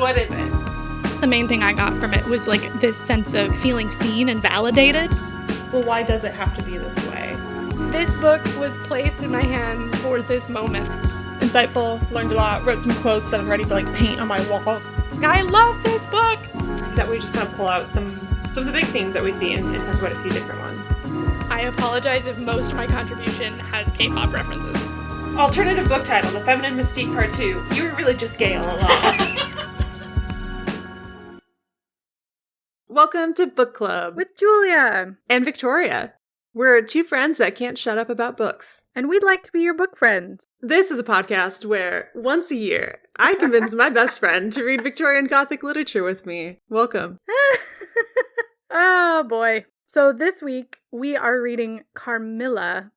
What is it? The main thing I got from it was like this sense of feeling seen and validated. Well, why does it have to be this way? This book was placed in my hand for this moment. Insightful, learned a lot, wrote some quotes that I'm ready to like paint on my wall. I love this book! That we just kind of pull out some of the big themes that we see and talk about a few different ones. I apologize if most of my contribution has K-pop references. Alternative book title, The Feminine Mystique Part 2. You were really just gay all along. Welcome to Book Club. With Julia. And Victoria. We're two friends that can't shut up about books. And we'd like to be your book friends. This is a podcast where, once a year, I convince my best friend to read Victorian Gothic literature with me. Welcome. Oh, boy. So this week, we are reading Carmilla.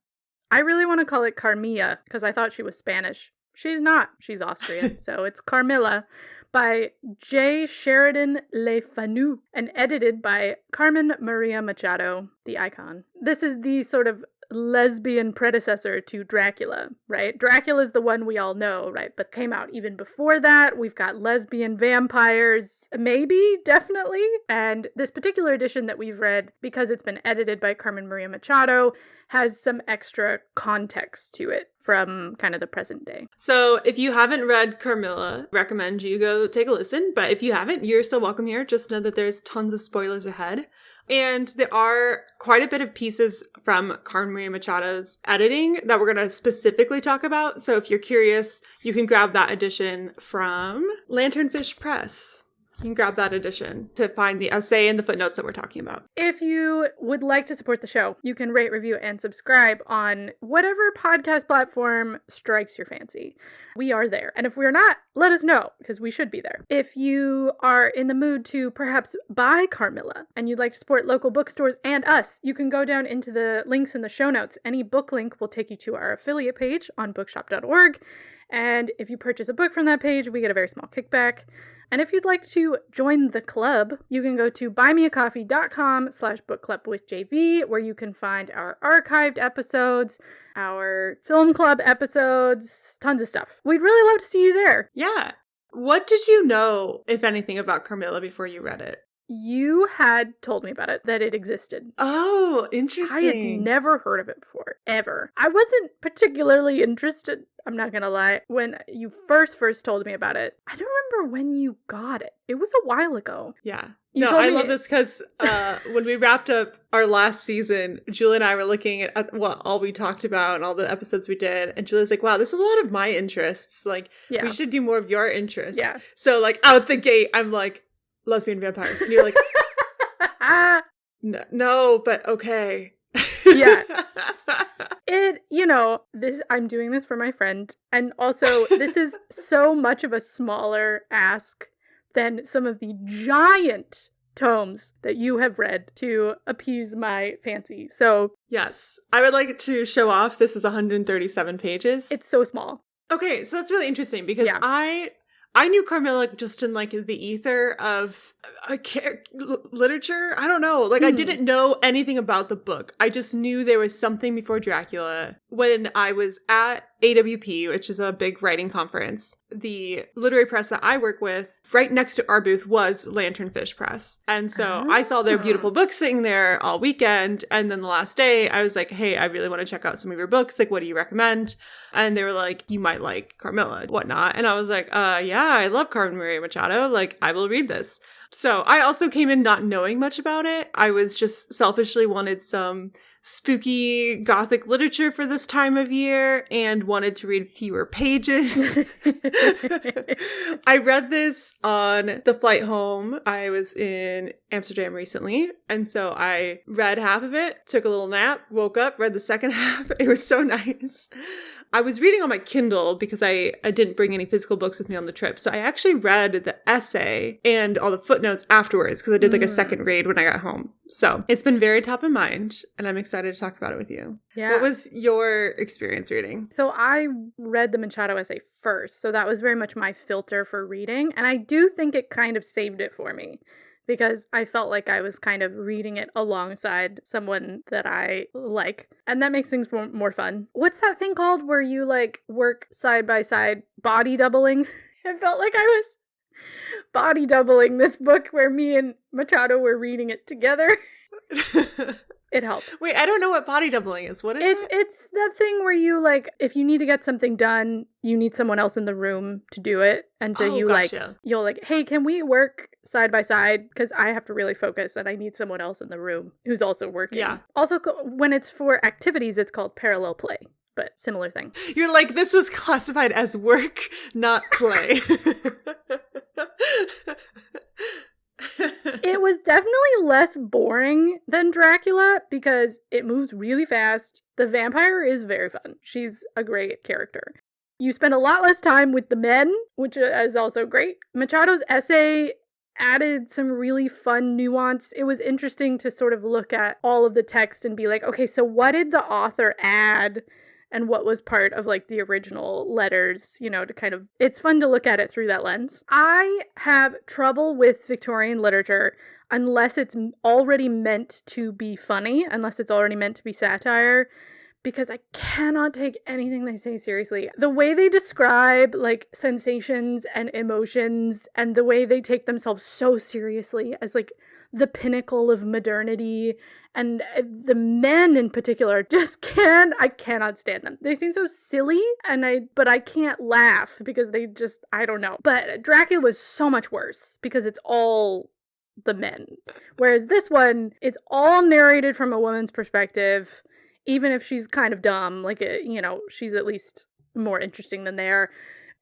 I really want to call it Carmilla, because I thought she was Spanish. She's not. She's Austrian. So it's Carmilla by Sheridan LeFanu and edited by Carmen Maria Machado, the icon. This is the sort of lesbian predecessor to Dracula, right? Dracula is the one we all know, right? But came out even before that. We've got lesbian vampires, maybe, definitely. And this particular edition that we've read, because it's been edited by Carmen Maria Machado, has some extra context to it from kind of the present day. So if you haven't read Carmilla, recommend you go take a listen. But if you haven't, you're still welcome here. Just know that there's tons of spoilers ahead. And there are quite a bit of pieces from Carmen Maria Machado's editing that we're going to specifically talk about. So if you're curious, you can grab that edition from Lanternfish Press. You can grab that edition to find the essay and the footnotes that we're talking about. If you would like to support the show, you can rate, review, and subscribe on whatever podcast platform strikes your fancy. We are there. And if we're not, let us know, because we should be there. If you are in the mood to perhaps buy Carmilla and you'd like to support local bookstores and us, you can go down into the links in the show notes. Any book link will take you to our affiliate page on bookshop.org. And if you purchase a book from that page, we get a very small kickback. And if you'd like to join the club, you can go to buymeacoffee.com/bookclubwithjv, where you can find our archived episodes, our film club episodes, tons of stuff. We'd really love to see you there. Yeah. What did you know, if anything, about Carmilla before you read it? You had told me about it, that it existed. Oh, interesting. I had never heard of it before, ever. I wasn't particularly interested, I'm not gonna lie. When you first told me about it, I don't remember when you got it. It was a while ago. Yeah. I love this because when we wrapped up our last season, Julie and I were looking at what all we talked about and all the episodes we did. And Julie's like, wow, this is a lot of my interests. Like, we should do more of your interests. Yeah. So, like, out the gate, I'm like, lesbian vampires. And you're like, no, but okay. Yeah. I'm doing this for my friend. And also, this is so much of a smaller ask than some of the giant tomes that you have read to appease my fancy. So, yes, I would like to show off. This is 137 pages. It's so small. Okay, so that's really interesting because I knew Carmilla just in, like, the ether of literature. I don't know. Like, I didn't know anything about the book. I just knew there was something before Dracula. When I was at AWP, which is a big writing conference, the literary press that I work with, right next to our booth was Lanternfish Press. And so I saw their beautiful books sitting there all weekend. And then the last day, I was like, hey, I really want to check out some of your books. Like, what do you recommend? And they were like, you might like Carmilla, whatnot. And I was like, yeah, I love Carmen Maria Machado. Like, I will read this. So I also came in not knowing much about it. I was just selfishly wanted some spooky Gothic literature for this time of year and wanted to read fewer pages. I read this on the flight home. I was in Amsterdam recently, and so I read half of it, took a little nap, woke up, read the second half. It was so nice. I was reading on my Kindle because I didn't bring any physical books with me on the trip. So I actually read the essay and all the footnotes afterwards because I did like a second read when I got home. So it's been very top of mind and I'm excited to talk about it with you. Yeah. What was your experience reading? So I read the Machado essay first. So that was very much my filter for reading. And I do think it kind of saved it for me, because I felt like I was kind of reading it alongside someone that I like. And that makes things more fun. What's that thing called where you like work side by side, body doubling? It felt like I was body doubling this book where me and Machado were reading it together. It helped. Wait, I don't know what body doubling is. What is it? It's that thing where you, like, if you need to get something done, you need someone else in the room to do it. And so gotcha. You'll like, hey, can we work side by side? Because I have to really focus and I need someone else in the room who's also working. Yeah. Also, when it's for activities, it's called parallel play. But similar thing. You're like, this was classified as work, not play. It was definitely less boring than Dracula because it moves really fast. The vampire is very fun. She's a great character. You spend a lot less time with the men, which is also great. Machado's essay added some really fun nuance. It was interesting to sort of look at all of the text and be like, okay, so what did the author add? And what was part of, like, the original letters, you know, to kind of... It's fun to look at it through that lens. I have trouble with Victorian literature unless it's already meant to be funny, unless it's already meant to be satire, because I cannot take anything they say seriously. The way they describe, like, sensations and emotions, and the way they take themselves so seriously as, like, the pinnacle of modernity, and the men in particular I cannot stand them. They seem so silly, but I can't laugh because they just, I don't know. But Dracula was so much worse because it's all the men. Whereas this one, it's all narrated from a woman's perspective, even if she's kind of dumb, like, you know, she's at least more interesting than they are.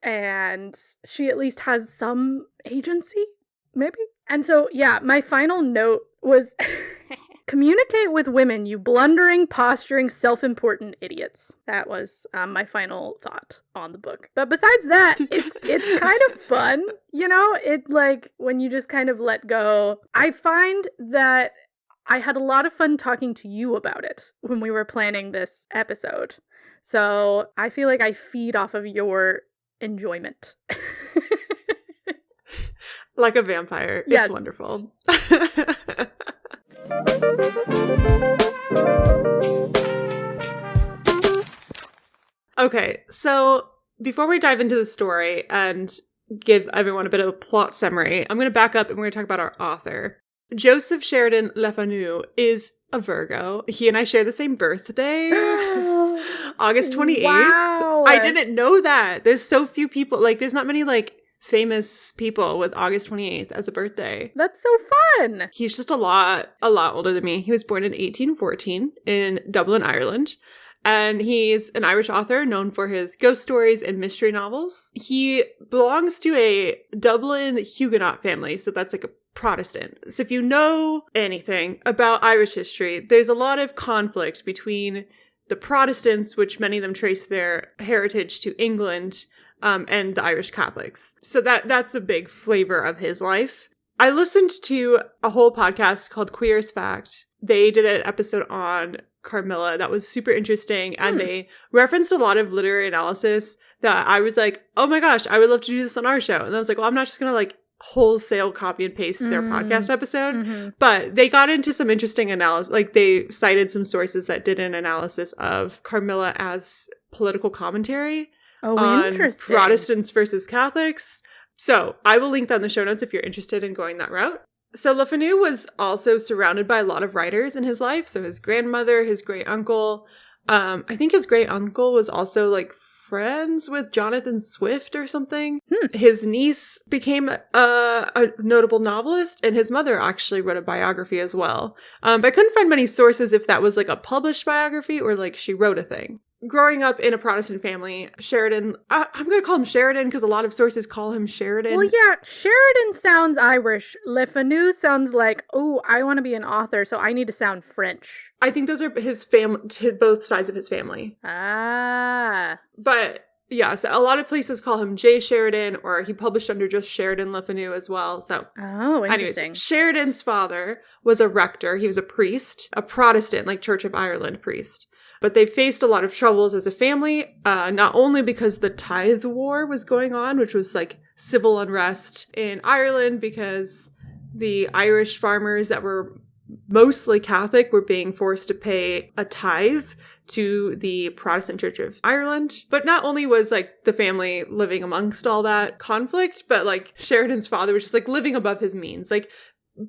And she at least has some agency, maybe? And so, yeah, my final note was communicate with women, you blundering, posturing, self-important idiots. That was my final thought on the book. But besides that, it's kind of fun, you know? It, like, when you just kind of let go. I find that I had a lot of fun talking to you about it when we were planning this episode. So I feel like I feed off of your enjoyment. Like a vampire. Yes. It's wonderful. Okay, so before we dive into the story and give everyone a bit of a plot summary, I'm going to back up and we're going to talk about our author. Joseph Sheridan LeFanu is a Virgo. He and I share the same birthday, August 28th. Wow. I didn't know that. There's so few people, like, there's not many, like, famous people with August 28th as a birthday. That's so fun. He's just a lot older than me. He was born in 1814 in Dublin, Ireland. And he's an Irish author known for his ghost stories and mystery novels. He belongs to a Dublin Huguenot family, so that's like a Protestant. So if you know anything about Irish history, there's a lot of conflict between the Protestants, which many of them trace their heritage to England, and the Irish Catholics. So that's a big flavor of his life. I listened to a whole podcast called Queer as Fact. They did an episode on Carmilla that was super interesting, and they referenced a lot of literary analysis that I was like, oh my gosh, I would love to do this on our show. And I was like, well, I'm not just gonna like wholesale copy and paste their podcast episode, but they got into some interesting analysis. Like, they cited some sources that did an analysis of Carmilla as political commentary on Protestants versus Catholics. So I will link that in the show notes if you're interested in going that route. So LeFanu was also surrounded by a lot of writers in his life. So his grandmother, his great uncle. I think his great uncle was also like friends with Jonathan Swift or something. His niece became a notable novelist, and his mother actually wrote a biography as well. But I couldn't find many sources if that was like a published biography or like she wrote a thing. Growing up in a Protestant family, Sheridan, I'm going to call him Sheridan because a lot of sources call him Sheridan. Well, yeah, Sheridan sounds Irish. LeFanu sounds like, oh, I want to be an author, so I need to sound French. I think those are his family, both sides of his family. Ah. But yeah, so a lot of places call him J. Sheridan, or he published under just Sheridan LeFanu as well. So, interesting. Anyways, Sheridan's father was a rector. He was a priest, a Protestant, like Church of Ireland priest. But they faced a lot of troubles as a family, not only because the Tithe War was going on, which was like civil unrest in Ireland because the Irish farmers that were mostly Catholic, were being forced to pay a tithe to the Protestant Church of Ireland. But not only was like the family living amongst all that conflict, but like Sheridan's father was just like living above his means, like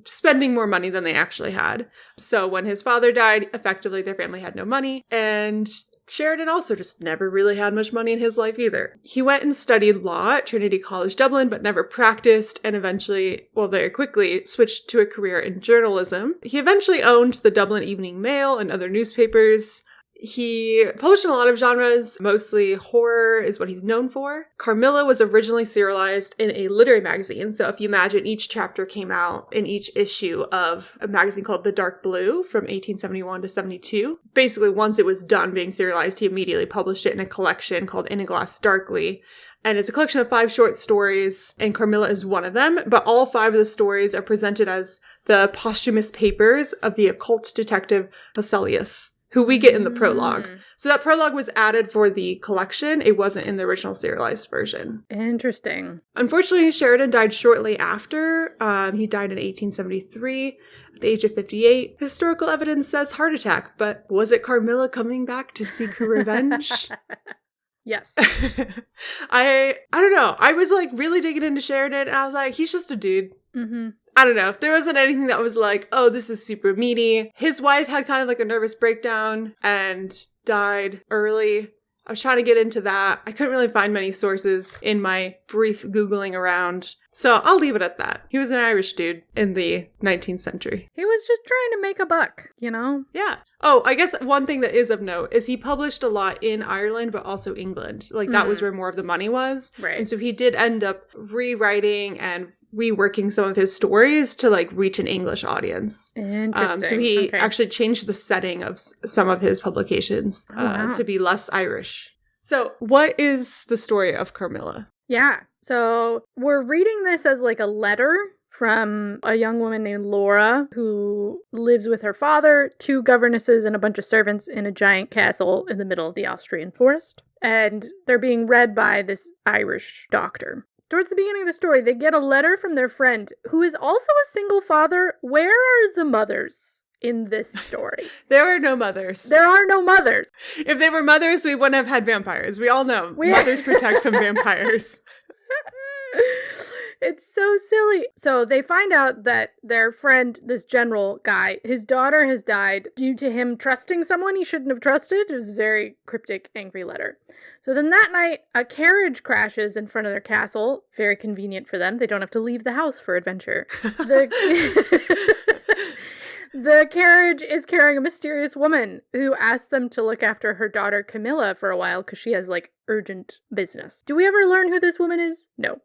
spending more money than they actually had. So when his father died, effectively their family had no money. And Sheridan also just never really had much money in his life either. He went and studied law at Trinity College Dublin, but never practiced, and eventually, well, very quickly, switched to a career in journalism. He eventually owned the Dublin Evening Mail and other newspapers. He published in a lot of genres, mostly horror is what he's known for. Carmilla was originally serialized in a literary magazine, so if you imagine each chapter came out in each issue of a magazine called The Dark Blue from 1871 to 72. Basically, once it was done being serialized, he immediately published it in a collection called In a Glass Darkly. And it's a collection of 5 short stories, and Carmilla is one of them, but all 5 of the stories are presented as the posthumous papers of the occult detective Huselius, who we get in the prologue. So that prologue was added for the collection. It wasn't in the original serialized version. Interesting. Unfortunately, Sheridan died shortly after. He died in 1873 at the age of 58. Historical evidence says heart attack, but was it Carmilla coming back to seek her revenge? Yes. I don't know. I was like really digging into Sheridan, and I was like, he's just a dude. Mm-hmm. I don't know. There wasn't anything that was like, oh, this is super meaty. His wife had kind of like a nervous breakdown and died early. I was trying to get into that. I couldn't really find many sources in my brief Googling around. So I'll leave it at that. He was an Irish dude in the 19th century. He was just trying to make a buck, you know? Yeah. Oh, I guess one thing that is of note is he published a lot in Ireland, but also England. Like that was where more of the money was. Right. And so he did end up rewriting and reworking some of his stories to like reach an English audience. Interesting. So he actually changed the setting of some of his publications to be less Irish. So what is the story of Carmilla? Yeah. So we're reading this as like a letter from a young woman named Laura who lives with her father, 2 governesses, and a bunch of servants in a giant castle in the middle of the Austrian forest. And they're being read by this Irish doctor. Towards the beginning of the story, they get a letter from their friend, who is also a single father. Where are the mothers in this story? There are no mothers. There are no mothers. If they were mothers, we wouldn't have had vampires. We all know mothers protect from vampires. It's so silly. So they find out that their friend, this general guy, his daughter has died due to him trusting someone he shouldn't have trusted. It was a very cryptic, angry letter. So then that night, a carriage crashes in front of their castle. Very convenient for them. They don't have to leave the house for adventure. The carriage is carrying a mysterious woman who asks them to look after her daughter Carmilla for a while because she has, like, urgent business. Do we ever learn who this woman is? No.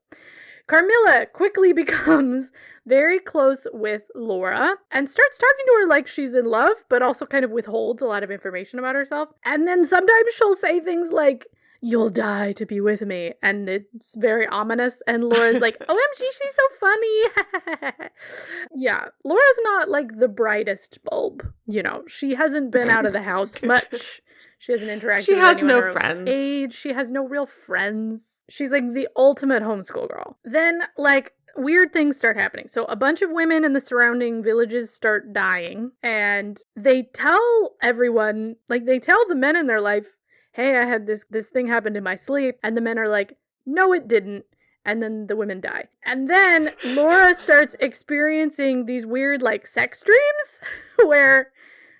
Carmilla quickly becomes very close with Laura and starts talking to her like she's in love, but also kind of withholds a lot of information about herself. And then sometimes she'll say things like, "You'll die to be with me," and it's very ominous, and Laura's like, OMG, she's so funny. Yeah, Laura's not like the brightest bulb, you know. She hasn't been out of the house much. She hasn't interacted She with has anyone no her friends. age. She has no real friends. She's like the ultimate homeschool girl. Then, like, weird things start happening. So a bunch of women in the surrounding villages start dying, and they tell everyone, like, they tell the men in their life, hey, I had this thing happen in my sleep. And the men are like, no, it didn't. And then the women die. And then Laura starts experiencing these weird, like, sex dreams where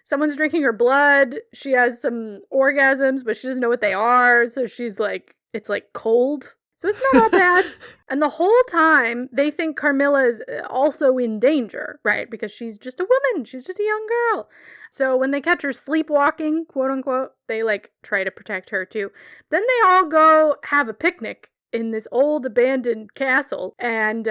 someone's drinking her blood. She has some orgasms, but she doesn't know what they are. So she's like, it's like cold. So it's not all bad. And the whole time, they think Carmilla is also in danger, right? Because she's just a woman. She's just a young girl. So when they catch her sleepwalking, quote unquote, they like try to protect her too. Then they all go have a picnic in this old abandoned castle and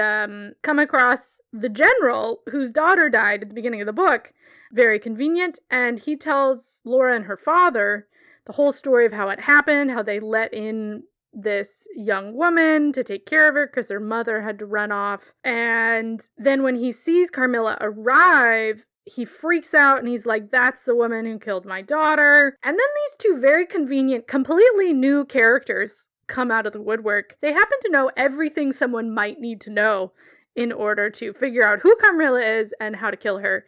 come across the general whose daughter died at the beginning of the book. Very convenient. And he tells Laura and her father the whole story of how it happened, how they let in this young woman to take care of her because her mother had to run off. And then when he sees Carmilla arrive, he freaks out and he's like, that's the woman who killed my daughter. And then these 2 very convenient, completely new characters come out of the woodwork. They happen to know everything someone might need to know in order to figure out who Carmilla is and how to kill her.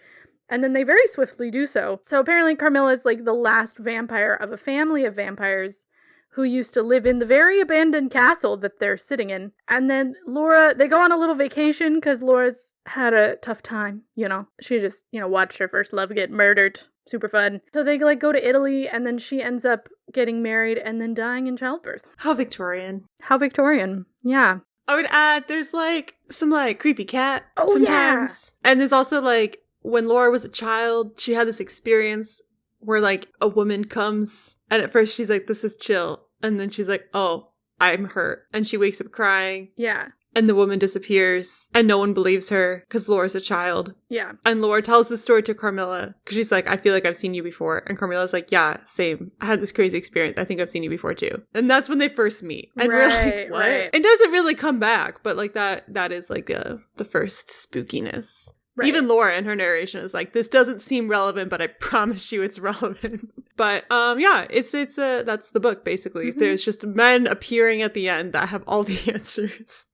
And then they very swiftly do so. So apparently Carmilla is like the last vampire of a family of vampires who used to live in the very abandoned castle that they're sitting in. And then Laura, they go on a little vacation because Laura's had a tough time, you know. She just, watched her first love get murdered. Super fun. So they like go to Italy, and then she ends up getting married and then dying in childbirth. How Victorian. How Victorian. Yeah. I would add, there's like some like creepy cat sometimes. Yeah. And there's also like when Laura was a child, she had this experience where like a woman comes and at first she's like, this is chill. And then she's like, oh, I'm hurt. And she wakes up crying. Yeah. And the woman disappears and no one believes her because Laura's a child. Yeah. And Laura tells the story to Carmilla because she's like, I feel like I've seen you before. And Carmilla's like, yeah, same. I had this crazy experience. I think I've seen you before too. And that's when they first meet. And we're like, what? Right. It doesn't really come back, but like that is like the first spookiness. Right. Even Laura in her narration is like, this doesn't seem relevant, but I promise you it's relevant. But yeah, it's that's the book basically. Mm-hmm. There's just men appearing at the end that have all the answers.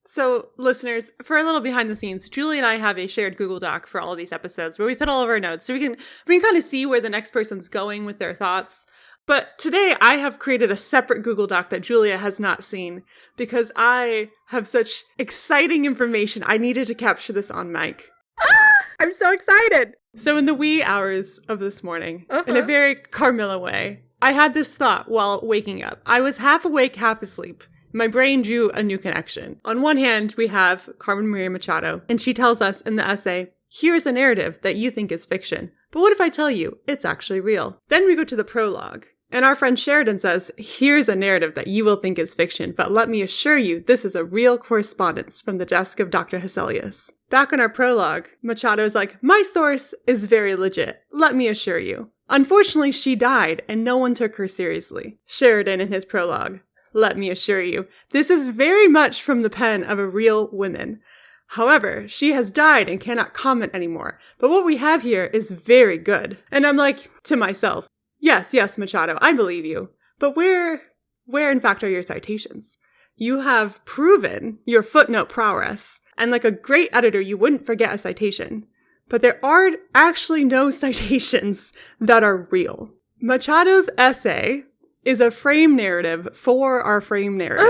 So, listeners, for a little behind the scenes, Julie and I have a shared Google Doc for all of these episodes where we put all of our notes so we can kind of see where the next person's going with their thoughts. But today I have created a separate Google Doc that Julia has not seen because I have such exciting information. I needed to capture this on mic. I'm so excited. So in the wee hours of this morning, in a very Carmilla way, I had this thought while waking up. I was half awake, half asleep. My brain drew a new connection. On one hand, we have Carmen Maria Machado, and she tells us in the essay, here's a narrative that you think is fiction, but what if I tell you it's actually real? Then we go to the prologue. And our friend Sheridan says, here's a narrative that you will think is fiction, but let me assure you this is a real correspondence from the desk of Dr. Hesselius. Back in our prologue, Machado is like, my source is very legit, let me assure you. Unfortunately, she died and no one took her seriously. Sheridan in his prologue, let me assure you, this is very much from the pen of a real woman. However, she has died and cannot comment anymore, but what we have here is very good. And I'm like, to myself, yes, Machado, I believe you. But where in fact are your citations? You have proven your footnote prowess. And like a great editor, you wouldn't forget a citation. But there are actually no citations that are real. Machado's essay is a frame narrative for our frame narrative.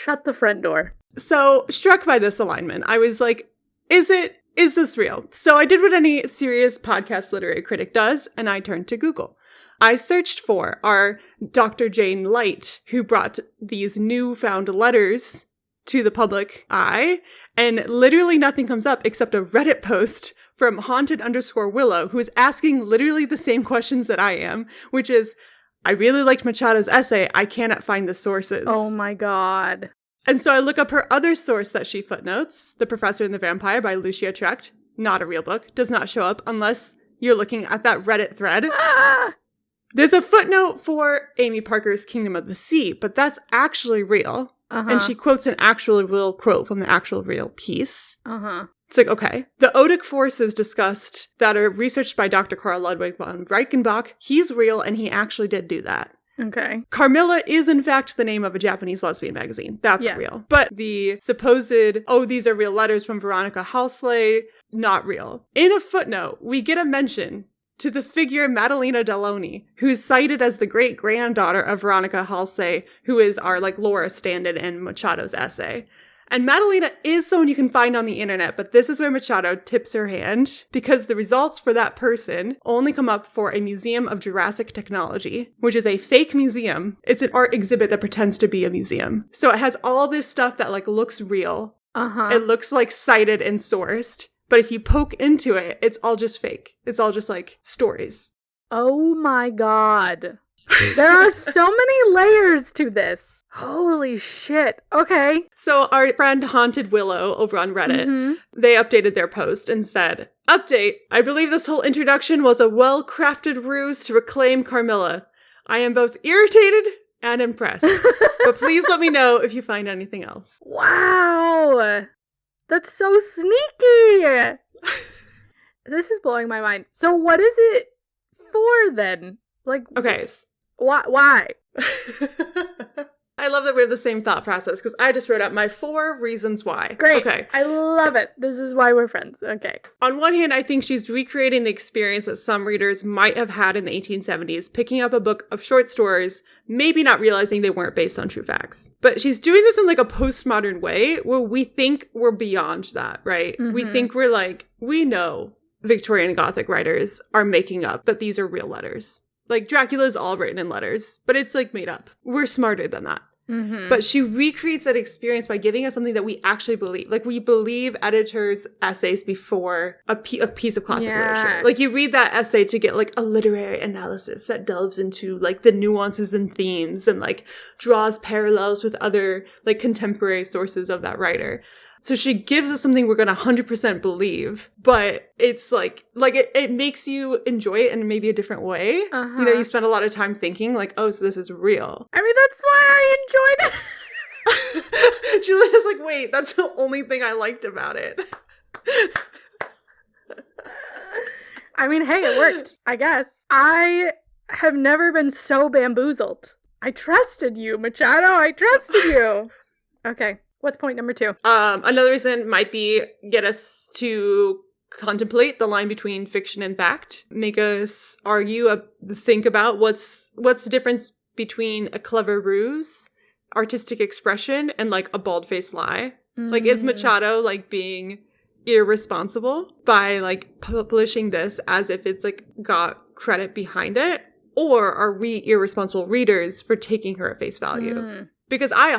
Shut the front door. So, struck by this alignment, I was like, is this real? So I did what any serious podcast literary critic does, and I turned to Google. I searched for our Dr. Jane Light, who brought these newfound letters to the public eye, and literally nothing comes up except a Reddit post from haunted_Willow, who is asking literally the same questions that I am, which is, I really liked Machado's essay, I cannot find the sources. Oh my god. And so I look up her other source that she footnotes, The Professor and the Vampire by Lucia Trecht. Not a real book. Does not show up unless you're looking at that Reddit thread. There's a footnote for Amy Parker's Kingdom of the Sea, but that's actually real. And she quotes an actual real quote from the actual real piece. It's like, okay. The Odic forces discussed that are researched by Dr. Karl Ludwig von Reichenbach. He's real, and he actually did do that. Okay. Carmilla is in fact the name of a Japanese lesbian magazine. That's real. But the supposed, these are real letters from Veronica Halsley, not real. In a footnote, we get a mention to the figure Madalena Delaunay, who is cited as the great-granddaughter of Veronica Halsley, who is our Laura stand-in in Machado's essay. And Madalena is someone you can find on the internet, but this is where Machado tips her hand, because the results for that person only come up for a Museum of Jurassic Technology, which is a fake museum. It's an art exhibit that pretends to be a museum. So it has all this stuff that looks real. It looks cited and sourced, but if you poke into it, it's all just fake. It's all just stories. Oh my god. There are so many layers to this. Holy shit. Okay. So our friend Haunted Willow over on Reddit, they updated their post and said, update, I believe this whole introduction was a well-crafted ruse to reclaim Carmilla. I am both irritated and impressed. But please let me know if you find anything else. Wow. That's so sneaky. This is blowing my mind. So what is it for then? Okay. Why? I love that we have the same thought process because I just wrote up my 4 reasons why. Great. Okay. I love it. This is why we're friends. Okay. On one hand, I think she's recreating the experience that some readers might have had in the 1870s, picking up a book of short stories, maybe not realizing they weren't based on true facts. But she's doing this in like a postmodern way where we think we're beyond that, right? Mm-hmm. We think we're like, we know Victorian Gothic writers are making up that these are real letters. Like, Dracula's all written in letters, but it's, like, made up. We're smarter than that. Mm-hmm. But she recreates that experience by giving us something that we actually believe. Like, we believe editors' essays before a piece of classic literature. Like, you read that essay to get, like, a literary analysis that delves into, like, the nuances and themes and, like, draws parallels with other, like, contemporary sources of that writer. So she gives us something we're going to 100% believe, but it's like it makes you enjoy it in maybe a different way. Uh-huh. You know, you spend a lot of time thinking like, oh, so this is real. I mean, that's why I enjoyed it. Julia's like, wait, that's the only thing I liked about it. I mean, hey, it worked, I guess. I have never been so bamboozled. I trusted you, Machado. I trusted you. Okay. What's point number 2? Another reason might be get us to contemplate the line between fiction and fact. Make us think about what's the difference between a clever ruse, artistic expression, and like a bald-faced lie. Mm. Like, is Machado like being irresponsible by like publishing this as if it's like got credit behind it? Or are we irresponsible readers for taking her at face value? Mm. Because I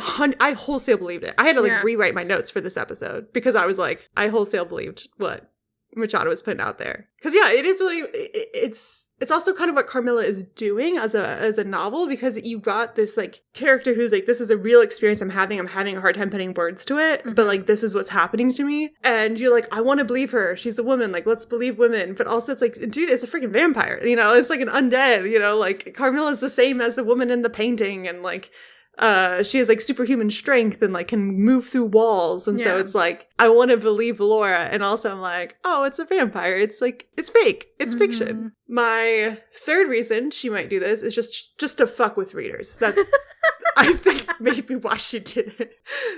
wholesale believed it. I had to like rewrite my notes for this episode because I was like, I wholesale believed what Machado was putting out there. Because it is really, it's also kind of what Carmilla is doing as a novel, because you got this like character who's like, this is a real experience I'm having a hard time putting words to it, but like this is what's happening to me. And you're like, I want to believe her. She's a woman. Like, let's believe women. But also it's like, dude, it's a freaking vampire. You know, it's like an undead, you know, like Carmilla's the same as the woman in the painting, and like, she has like superhuman strength and like can move through walls. And so it's like, I want to believe Laura. And also I'm like, oh, it's a vampire. It's like, it's fake. It's fiction. My 3rd reason she might do this is just to fuck with readers. That's, I think, maybe why she did it.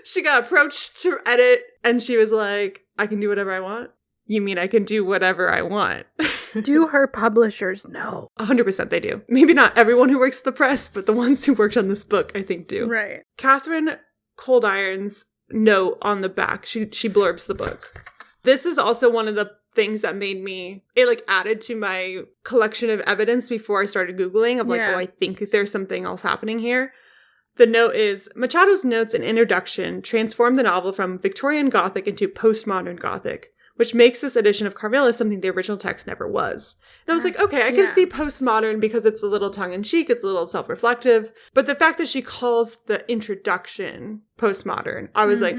She got approached to edit and she was like, I can do whatever I want. You mean I can do whatever I want? Do her publishers know? 100% they do. Maybe not everyone who works at the press, but the ones who worked on this book, I think, do. Right. Catherine Coldiron's note on the back, she blurbs the book. This is also one of the things that made me, it like added to my collection of evidence before I started Googling of like, oh, I think there's something else happening here. The note is, Machado's notes and introduction transformed the novel from Victorian Gothic into postmodern Gothic, which makes this edition of Carmilla something the original text never was. And I was like, okay, I can see postmodern because it's a little tongue-in-cheek, it's a little self-reflective. But the fact that she calls the introduction postmodern, I was like,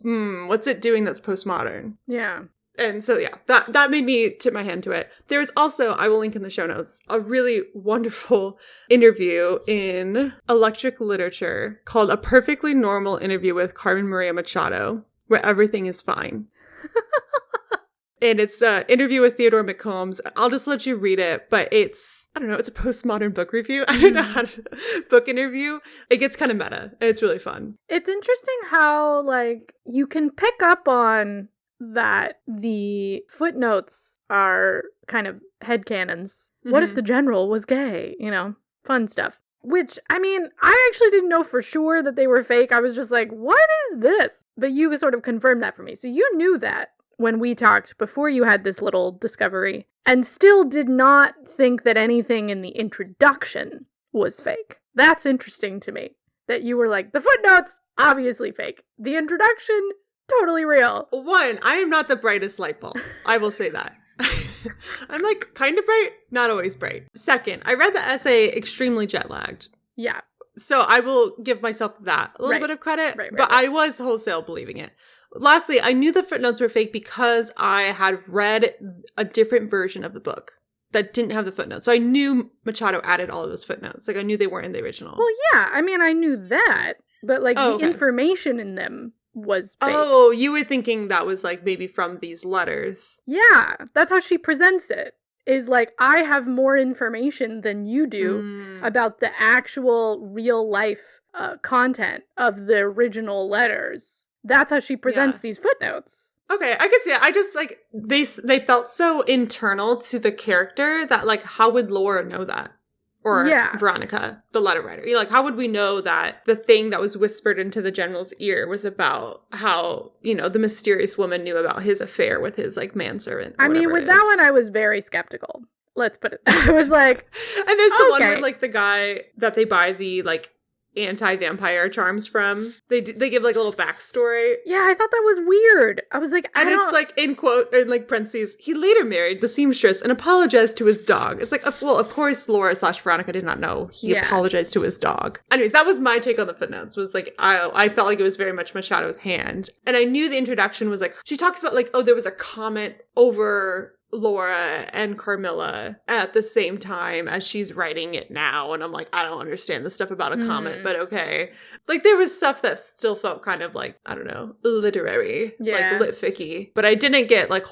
what's it doing that's postmodern? Yeah. And so, that made me tip my hand to it. There's also, I will link in the show notes, a really wonderful interview in Electric Literature called A Perfectly Normal Interview with Carmen Maria Machado, where everything is fine. And it's an interview with Theodore McCombs. I'll just let you read it, but it's a postmodern book review. I don't know how to book interview. It gets kind of meta, and it's really fun. It's interesting how, like, you can pick up on that the footnotes are kind of headcanons. What if the general was gay? You know, fun stuff. Which, I mean, I actually didn't know for sure that they were fake. I was just like, what is this? But you sort of confirmed that for me. So you knew that when we talked before you had this little discovery, and still did not think that anything in the introduction was fake. That's interesting to me. That you were like, the footnotes, obviously fake. The introduction, totally real. 1, I am not the brightest light bulb. I will say that. I'm like kind of bright, not always bright. 2nd, I read the essay extremely jet lagged. Yeah. So I will give myself that a little bit of credit, but I was wholesale believing it. Lastly, I knew the footnotes were fake because I had read a different version of the book that didn't have the footnotes. So I knew Machado added all of those footnotes. Like, I knew they weren't in the original. Well, yeah. I mean, I knew that. But, like, the information in them was fake. Oh, you were thinking that was, like, maybe from these letters. Yeah. That's how she presents it. is like, I have more information than you do about the actual real life content of the original letters. That's how she presents these footnotes. Okay, I can see it. I just, like, they felt so internal to the character that, like, how would Laura know that? Or Veronica, the letter writer. You're like, how would we know that the thing that was whispered into the general's ear was about how, you know, the mysterious woman knew about his affair with his, like, manservant? I mean, with that one, I was very skeptical. Let's put it. I was like, and there's the one where, like, the guy that they buy the, like, anti-vampire charms from, they give, like, a little backstory. Yeah, I thought that was weird. I was like, and it's like, in quote, or in like parentheses, he later married the seamstress and apologized to his dog. It's like, well, of course Laura / Veronica did not know he apologized to his dog. Anyways, that was my take on the footnotes, was like, I felt like it was very much Machado's hand. And I knew the introduction was like, she talks about like, oh, there was a comet over Laura and Carmilla at the same time as she's writing it now. And I'm like, I don't understand the stuff about a comet, but okay. Like, there was stuff that still felt kind of like, I don't know, literary, like lit-ficky. But I didn't get like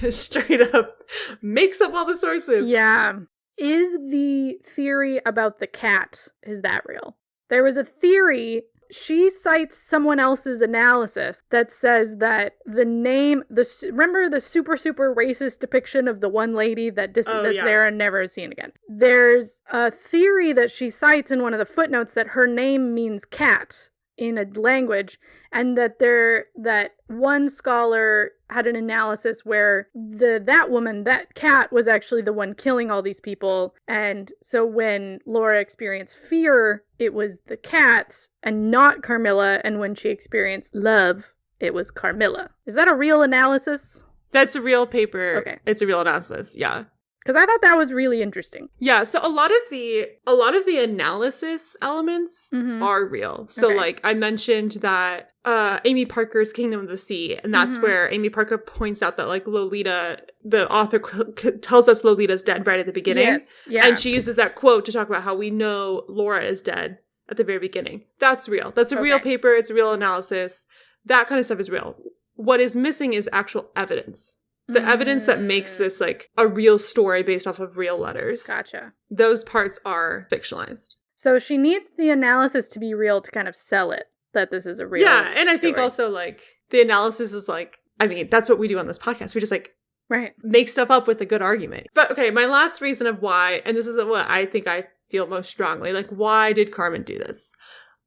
straight up makes up all the sources. Yeah. Is the theory about the cat, is that real? There was a theory. She cites someone else's analysis that says that the name, remember the super racist depiction of the one lady that's there and never is seen again? There's a theory that she cites in one of the footnotes that her name means cat in a language, and that one scholar had an analysis where that cat was actually the one killing all these people, and so when Laura experienced fear, it was the cat and not Carmilla, and when she experienced love, it was Carmilla. Is that a real analysis? That's a real paper. Okay. It's a real analysis, yeah. Because I thought that was really interesting. Yeah, so a lot of the analysis elements are real. So like I mentioned that Amy Parker's Kingdom of the Sea, and that's where Amy Parker points out that like Lolita, the author tells us Lolita's dead right at the beginning. Yes. Yeah. And she uses that quote to talk about how we know Laura is dead at the very beginning. That's real. That's a real paper. It's a real analysis. That kind of stuff is real. What is missing is actual evidence. The evidence that makes this, like, a real story based off of real letters. Gotcha. Those parts are fictionalized. So she needs the analysis to be real to kind of sell it, that this is a real Yeah, and I think also, like, the analysis is, like, I mean, that's what we do on this podcast. We just, like, make stuff up with a good argument. But, okay, my last reason of why, and this is what I think I feel most strongly, like, why did Carmen do this?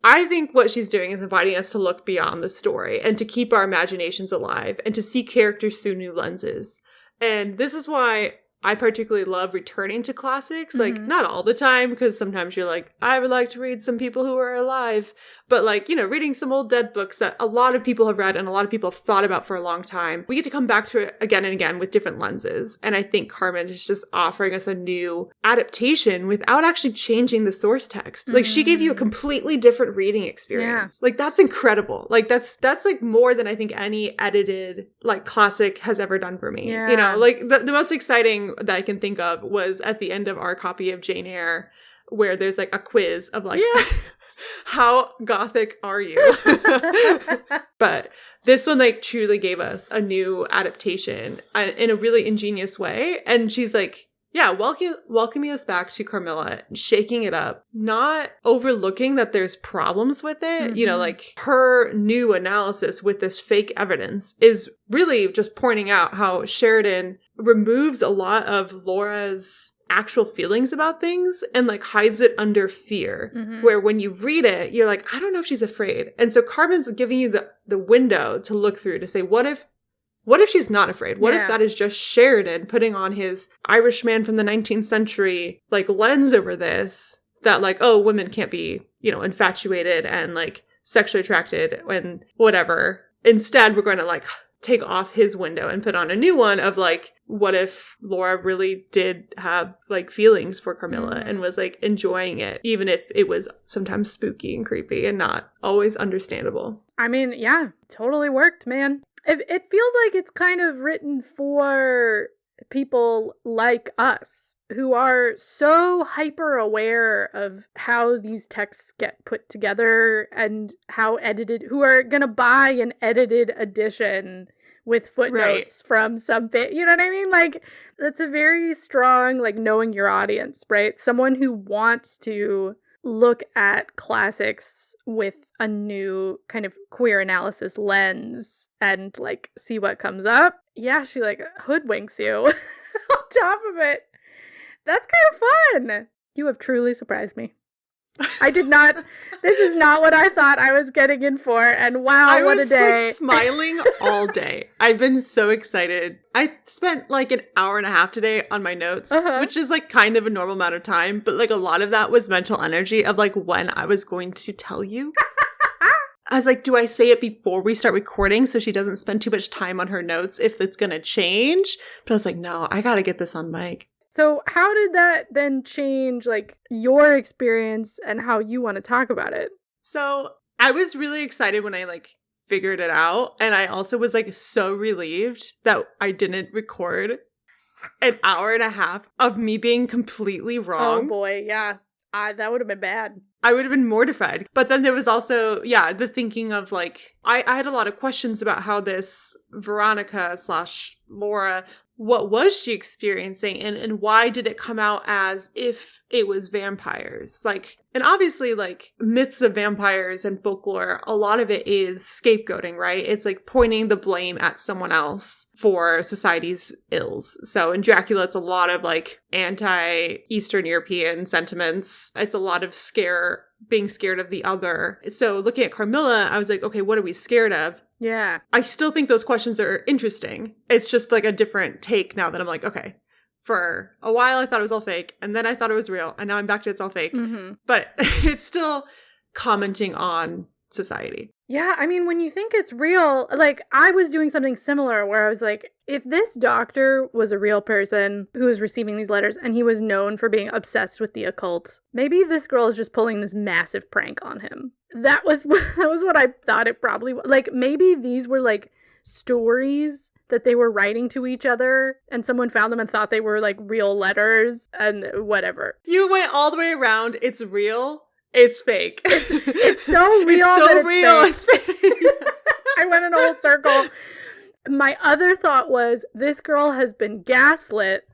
I think what she's doing is inviting us to look beyond the story and to keep our imaginations alive and to see characters through new lenses. And this is why I particularly love returning to classics. Like, not all the time, because sometimes you're like, I would like to read some people who are alive. But, like, you know, reading some old dead books that a lot of people have read and a lot of people have thought about for a long time. We get to come back to it again and again with different lenses. And I think Carmen is just offering us a new adaptation without actually changing the source text. Like, she gave you a completely different reading experience. Yeah. Like, that's incredible. Like, that's like more than I think any edited, like, classic has ever done for me. Yeah. You know, like, the most exciting that I can think of was at the end of our copy of Jane Eyre, where there's like a quiz of like, how gothic are you? But this one like truly gave us a new adaptation in a really ingenious way. And she's like, yeah, welcoming us back to Carmilla, shaking it up, not overlooking that there's problems with it. You know, like her new analysis with this fake evidence is really just pointing out how Sheridan removes a lot of Laura's actual feelings about things and like hides it under fear, where when you read it, you're like, I don't know if she's afraid. And so Carmen's giving you the window to look through to say, what if she's not afraid? What if that is just Sheridan putting on his Irishman from the 19th century, like, lens over this, that, like, oh, women can't be, you know, infatuated and, like, sexually attracted and whatever. Instead, we're going to, like, take off his window and put on a new one of, like, what if Laura really did have, like, feelings for Carmilla and was, like, enjoying it, even if it was sometimes spooky and creepy and not always understandable. I mean, yeah, totally worked, man. It feels like it's kind of written for people like us who are so hyper aware of how these texts get put together and how edited, who are going to buy an edited edition with footnotes from some you know what I mean? Like, that's a very strong, like, knowing your audience, right? Someone who wants to look at classics with a new kind of queer analysis lens and, like, see what comes up. Yeah, she, like, hoodwinks you on top of it. That's kind of fun. You have truly surprised me. I did not, this is not what I thought I was getting in for, and wow, what a day. I was, like, smiling all day. I've been so excited. I spent, like, an hour and a half today on my notes, which is, like, kind of a normal amount of time, but, like, a lot of that was mental energy of, like, when I was going to tell you. I was like, do I say it before we start recording so she doesn't spend too much time on her notes if it's gonna change? But I was like, no, I gotta get this on mic. So how did that then change, like, your experience and how you want to talk about it? So I was really excited when I, like, figured it out. And I also was, like, so relieved that I didn't record an hour and a half of me being completely wrong. Oh, boy, yeah. That would have been bad. I would have been mortified. But then there was also, the thinking of, like, I had a lot of questions about how this Veronica/Laura, what was she experiencing and why did it come out as if it was vampires? Like, and obviously, like, myths of vampires and folklore, a lot of it is scapegoating, right? It's like pointing the blame at someone else for society's ills. So in Dracula, it's a lot of, like, anti-Eastern European sentiments. It's a lot of being scared of the other. So looking at Carmilla, I was like, okay, what are we scared of? Yeah. I still think those questions are interesting. It's just, like, a different take now that I'm like, okay, for a while I thought it was all fake, and then I thought it was real, and now I'm back to it's all fake. Mm-hmm. But it's still commenting on society. Yeah, I mean, when you think it's real, like, I was doing something similar where I was like, if this doctor was a real person who was receiving these letters and he was known for being obsessed with the occult, maybe this girl is just pulling this massive prank on him. That was what I thought it probably was. Like, maybe these were, like, stories that they were writing to each other and someone found them and thought they were, like, real letters and whatever. You went all the way around. It's real. It's fake. It's so real. It's so real. It's fake. I went in a whole circle. My other thought was, this girl has been gaslit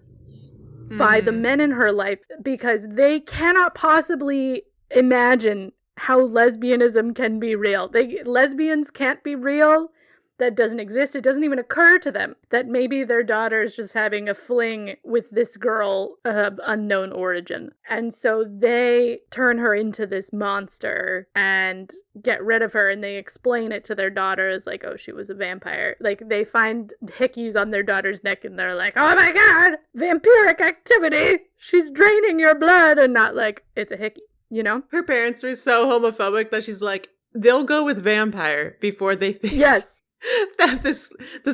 by the men in her life because they cannot possibly imagine how lesbianism can be real. Lesbians can't be real. That doesn't exist. It doesn't even occur to them that maybe their daughter is just having a fling with this girl of unknown origin. And so they turn her into this monster and get rid of her, and they explain it to their daughter as like, oh, she was a vampire. Like, they find hickeys on their daughter's neck and they're like, oh my God, vampiric activity. She's draining your blood, and not like, it's a hickey, you know? Her parents were so homophobic that she's like, they'll go with vampire before they think. Yes. That this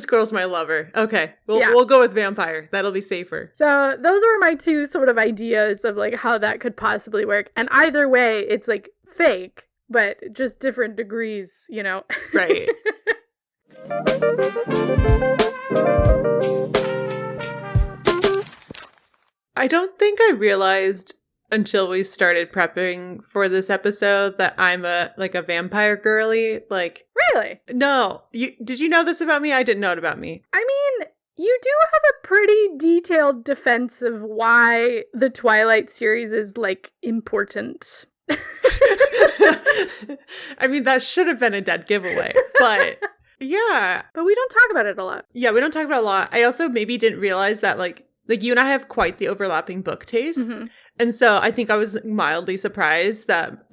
girl's my lover. Okay, we'll go with vampire. That'll be safer. So those were my two sort of ideas of, like, how that could possibly work. And either way, it's, like, fake, but just different degrees, you know? Right. I don't think I realized until we started prepping for this episode that I'm a vampire girly. Like, really? No. Did you know this about me? I didn't know it about me. I mean, you do have a pretty detailed defense of why the Twilight series is, like, important. I mean, that should have been a dead giveaway, but yeah. But we don't talk about it a lot. Yeah, we don't talk about it a lot. I also maybe didn't realize that, like you and I have quite the overlapping book taste. Mm-hmm. And so I think I was mildly surprised that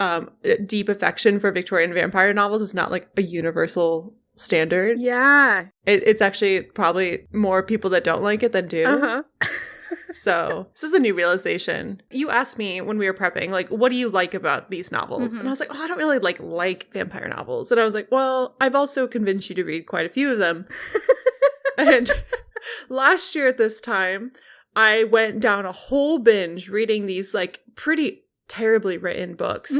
deep affection for Victorian vampire novels is not, like, a universal standard. Yeah. It's actually probably more people that don't like it than do. Uh-huh. So this is a new realization. You asked me when we were prepping, like, what do you like about these novels? Mm-hmm. And I was like, oh, I don't really like vampire novels. And I was like, well, I've also convinced you to read quite a few of them. And last year at this time, I went down a whole binge reading these, like, pretty terribly written books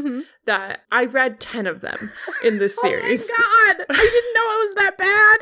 that I read 10 of them in this series. Oh my God! I didn't know it was that bad!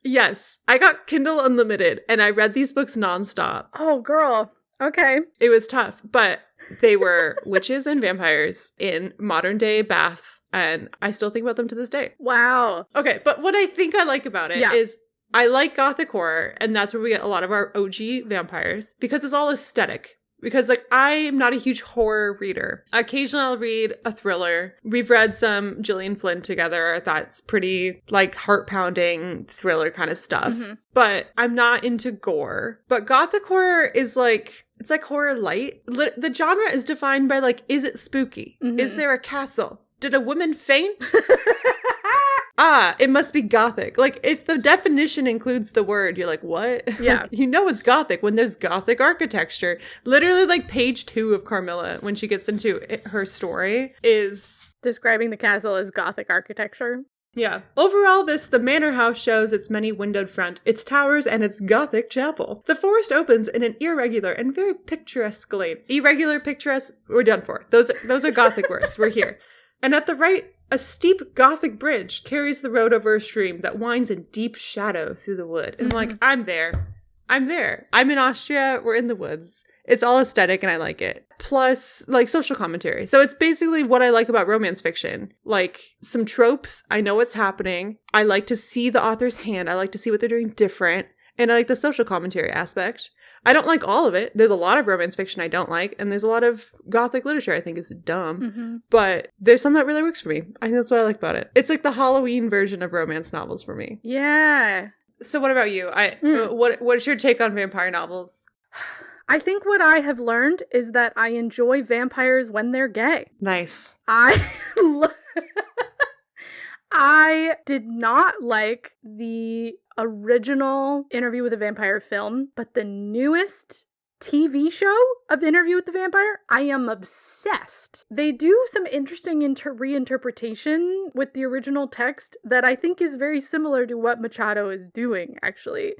Yes. I got Kindle Unlimited and I read these books nonstop. Oh, girl. Okay. It was tough, but they were witches and vampires in modern day Bath and I still think about them to this day. Wow. Okay, but what I think I like about it is I like gothic horror, and that's where we get a lot of our OG vampires, because it's all aesthetic. Because, like, I'm not a huge horror reader. Occasionally I'll read a thriller. We've read some Gillian Flynn together. That's pretty, like, heart-pounding thriller kind of stuff. Mm-hmm. But I'm not into gore. But gothic horror is, like, it's like horror light. The genre is defined by, like, is it spooky? Mm-hmm. Is there a castle? Did a woman faint? It must be gothic. Like, if the definition includes the word, you're like, what? Yeah. You know it's gothic when there's gothic architecture. Literally, like, page 2 of Carmilla, when she gets into her story, is describing the castle as gothic architecture. Yeah. Overall, the manor house shows its many windowed front, its towers, and its gothic chapel. The forest opens in an irregular and very picturesque lane. Irregular, picturesque, we're done for. Those are gothic words. We're here. And at the right, a steep Gothic bridge carries the road over a stream that winds in deep shadow through the wood. And I'm like, I'm there. I'm in Austria. We're in the woods. It's all aesthetic and I like it. Plus, like, social commentary. So it's basically what I like about romance fiction. Like, some tropes. I know what's happening. I like to see the author's hand. I like to see what they're doing different. And I like the social commentary aspect. I don't like all of it. There's a lot of romance fiction I don't like. And there's a lot of gothic literature I think is dumb. Mm-hmm. But there's some that really works for me. I think that's what I like about it. It's like the Halloween version of romance novels for me. Yeah. So what about you? What's your take on vampire novels? I think what I have learned is that I enjoy vampires when they're gay. Nice. I did not like the original Interview with a Vampire film, but the newest TV show of Interview with the Vampire, I am obsessed. They do some interesting reinterpretation with the original text that I think is very similar to what Machado is doing, actually.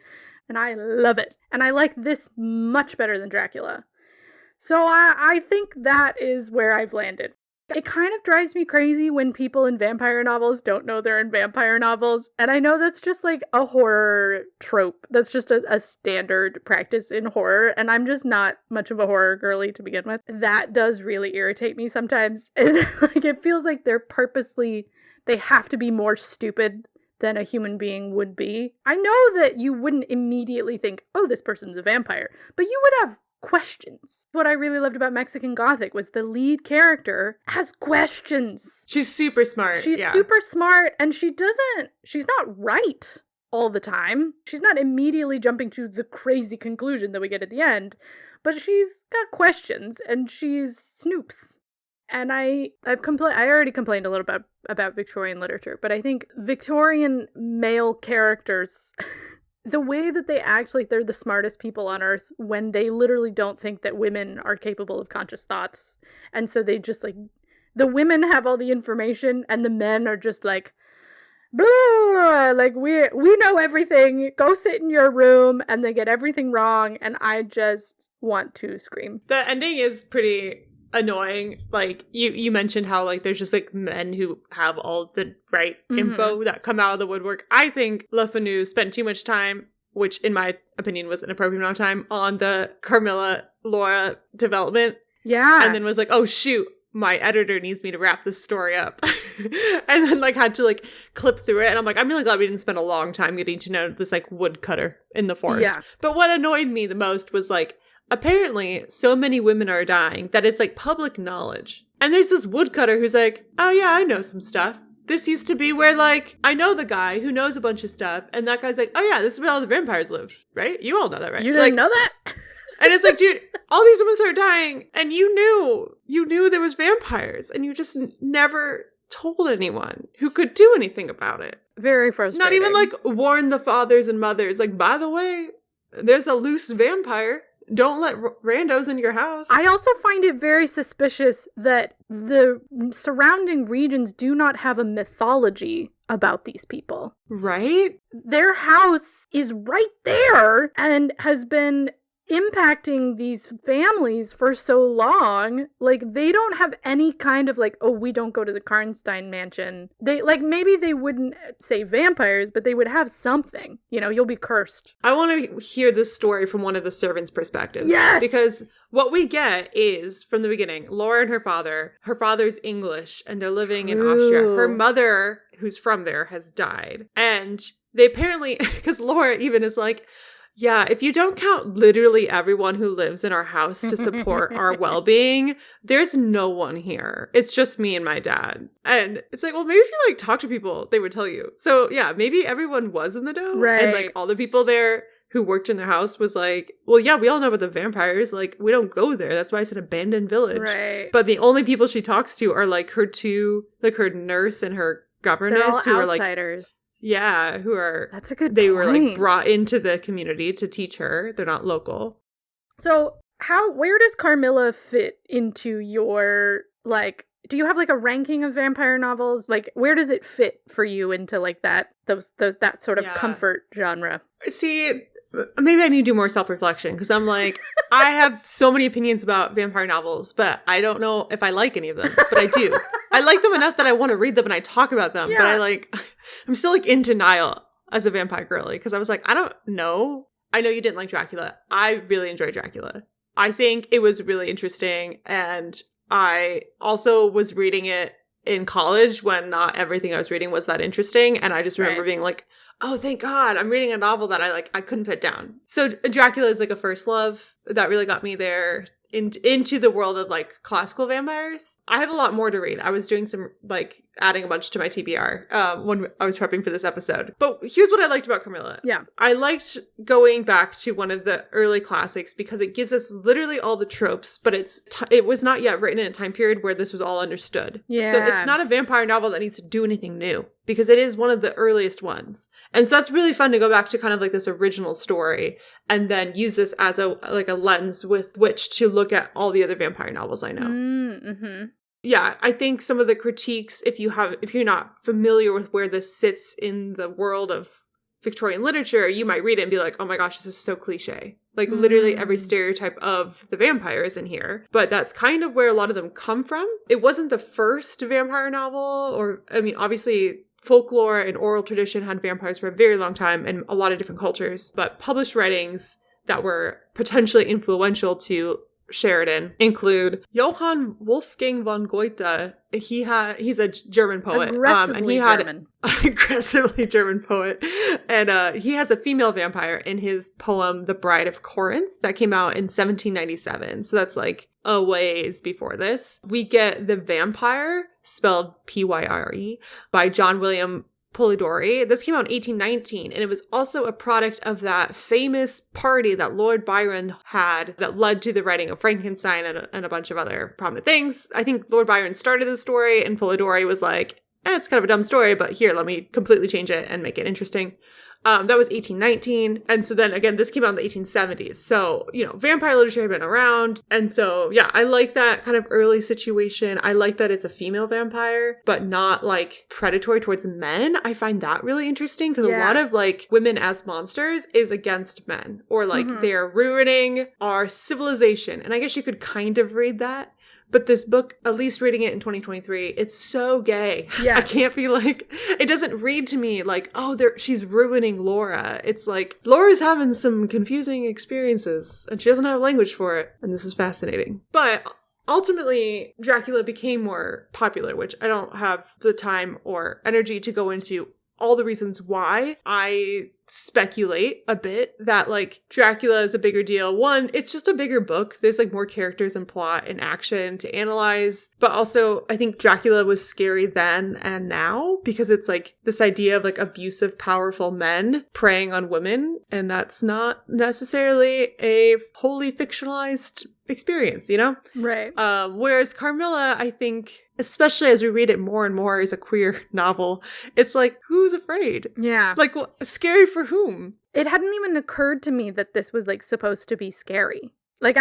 And I love it. And I like this much better than Dracula. So I think that is where I've landed. It kind of drives me crazy when people in vampire novels don't know they're in vampire novels. And I know that's just like a horror trope. That's just a standard practice in horror. And I'm just not much of a horror girly to begin with. That does really irritate me sometimes. Like, it feels like they have to be more stupid than a human being would be. I know that you wouldn't immediately think, oh, this person's a vampire. But you would have questions. What I really loved about Mexican Gothic was the lead character has questions. She's super smart. She's super smart, and she's not right all the time. She's not immediately jumping to the crazy conclusion that we get at the end, but she's got questions, and she's snoops. And I already complained a little bit about Victorian literature, but I think Victorian male characters the way that they act like they're the smartest people on earth when they literally don't think that women are capable of conscious thoughts. And so they just, like, the women have all the information and the men are just like, blah, blah, blah, like, we know everything. Go sit in your room, and they get everything wrong. And I just want to scream. The ending is pretty annoying. Like, you mentioned how, like, there's just, like, men who have all the right info that come out of the woodwork. I think LeFanu spent too much time, which in my opinion was an appropriate amount of time, on the Carmilla Laura development. Yeah. And then was like, oh shoot, my editor needs me to wrap this story up. And then, like, had to, like, clip through it. And I'm like, I'm really glad we didn't spend a long time getting to know this, like, woodcutter in the forest. Yeah. But what annoyed me the most was, like, apparently so many women are dying that it's, like, public knowledge. And there's this woodcutter who's like, oh yeah, I know some stuff. This used to be where, like, I know the guy who knows a bunch of stuff. And that guy's like, oh yeah, this is where all the vampires lived, right? You all know that, right? You didn't know that? And it's like, dude, all these women started dying and you knew there was vampires and you just never told anyone who could do anything about it. Very frustrating. Not even, like, warn the fathers and mothers. Like, by the way, there's a loose vampire. Don't let randos in your house. I also find it very suspicious that the surrounding regions do not have a mythology about these people. Right? Their house is right there and has been impacting these families for so long. Like, they don't have any kind of like, oh, we don't go to the Karnstein mansion. They like, maybe they wouldn't say vampires, but they would have something. You know, you'll be cursed. I want to hear this story from one of the servants' perspectives. Yes! Because what we get is, from the beginning, Laura and her father's English, and they're living in Austria. Her mother, who's from there, has died. And they apparently, because Laura even is like, yeah, if you don't count literally everyone who lives in our house to support our well-being, there's no one here. It's just me and my dad. And it's like, well, maybe if you like talk to people, they would tell you. So yeah, maybe everyone was in the know. Right. And like all the people there who worked in their house was like, well, yeah, we all know about the vampires. Like, we don't go there. That's why it's an abandoned village. Right. But the only people she talks to are like her two, like her nurse and her governess, who are like outsiders. Yeah, who are... That's a good They point. were, like, brought into the community to teach her. They're not local. So, where does Carmilla fit into your, like... Do you have, like, a ranking of vampire novels? Like, where does it fit for you into, like, that sort of comfort genre? See, maybe I need to do more self-reflection, because I'm like, I have so many opinions about vampire novels, but I don't know if I like any of them, but I do. I like them enough that I want to read them and I talk about them, but I'm still like in denial as a vampire girly, because I was like, I don't know. I know you didn't like Dracula. I really enjoyed Dracula. I think it was really interesting, and I also was reading it in college when not everything I was reading was that interesting, and I just remember being like, oh, thank God, I'm reading a novel that I couldn't put down. So Dracula is like a first love that really got me there into the world of like classical vampires. I have a lot more to read. I was doing some like adding a bunch to my TBR when I was prepping for this episode. But here's what I liked about Carmilla. Yeah. I liked going back to one of the early classics because it gives us literally all the tropes, but it was not yet written in a time period where this was all understood. Yeah. So it's not a vampire novel that needs to do anything new, because it is one of the earliest ones. And so that's really fun to go back to kind of like this original story and then use this as a lens with which to look at all the other vampire novels I know. Mm-hmm. Yeah, I think some of the critiques, if you're not familiar with where this sits in the world of Victorian literature, you might read it and be like, oh my gosh, this is so cliche. Like literally every stereotype of the vampire is in here. But that's kind of where a lot of them come from. It wasn't the first vampire novel, obviously folklore and oral tradition had vampires for a very long time in a lot of different cultures. But published writings that were potentially influential to Sheridan include Johann Wolfgang von Goethe. He's a German poet. Aggressively German. Aggressively German poet. And he has a female vampire in his poem The Bride of Corinth that came out in 1797. So that's like a ways before this. We get The Vampire, spelled Pyre, by John William Polidori. This came out in 1819, and it was also a product of that famous party that Lord Byron had that led to the writing of Frankenstein and a bunch of other prominent things. I think Lord Byron started the story, and Polidori was like, it's kind of a dumb story, but here, let me completely change it and make it interesting. That was 1819. And so then again, this came out in the 1870s. So, vampire literature had been around. And so, yeah, I like that kind of early situation. I like that it's a female vampire, but not like predatory towards men. I find that really interesting because a lot of like women as monsters is against men, or like they're ruining our civilization. And I guess you could kind of read that. But this book, at least reading it in 2023, it's so gay. Yeah. I can't be like, it doesn't read to me like, oh, she's ruining Laura. It's like, Laura's having some confusing experiences and she doesn't have language for it. And this is fascinating. But ultimately, Dracula became more popular, which I don't have the time or energy to go into all the reasons why. I speculate a bit that like Dracula is a bigger deal. One, it's just a bigger book. There's like more characters and plot and action to analyze. But also I think Dracula was scary then and now because it's like this idea of like abusive, powerful men preying on women. And that's not necessarily a wholly fictionalized experience, Right. Whereas Carmilla, I think, especially as we read it more and more as a queer novel, it's like, who's afraid? Yeah. Like, scary for whom? It hadn't even occurred to me that this was like supposed to be scary. Like,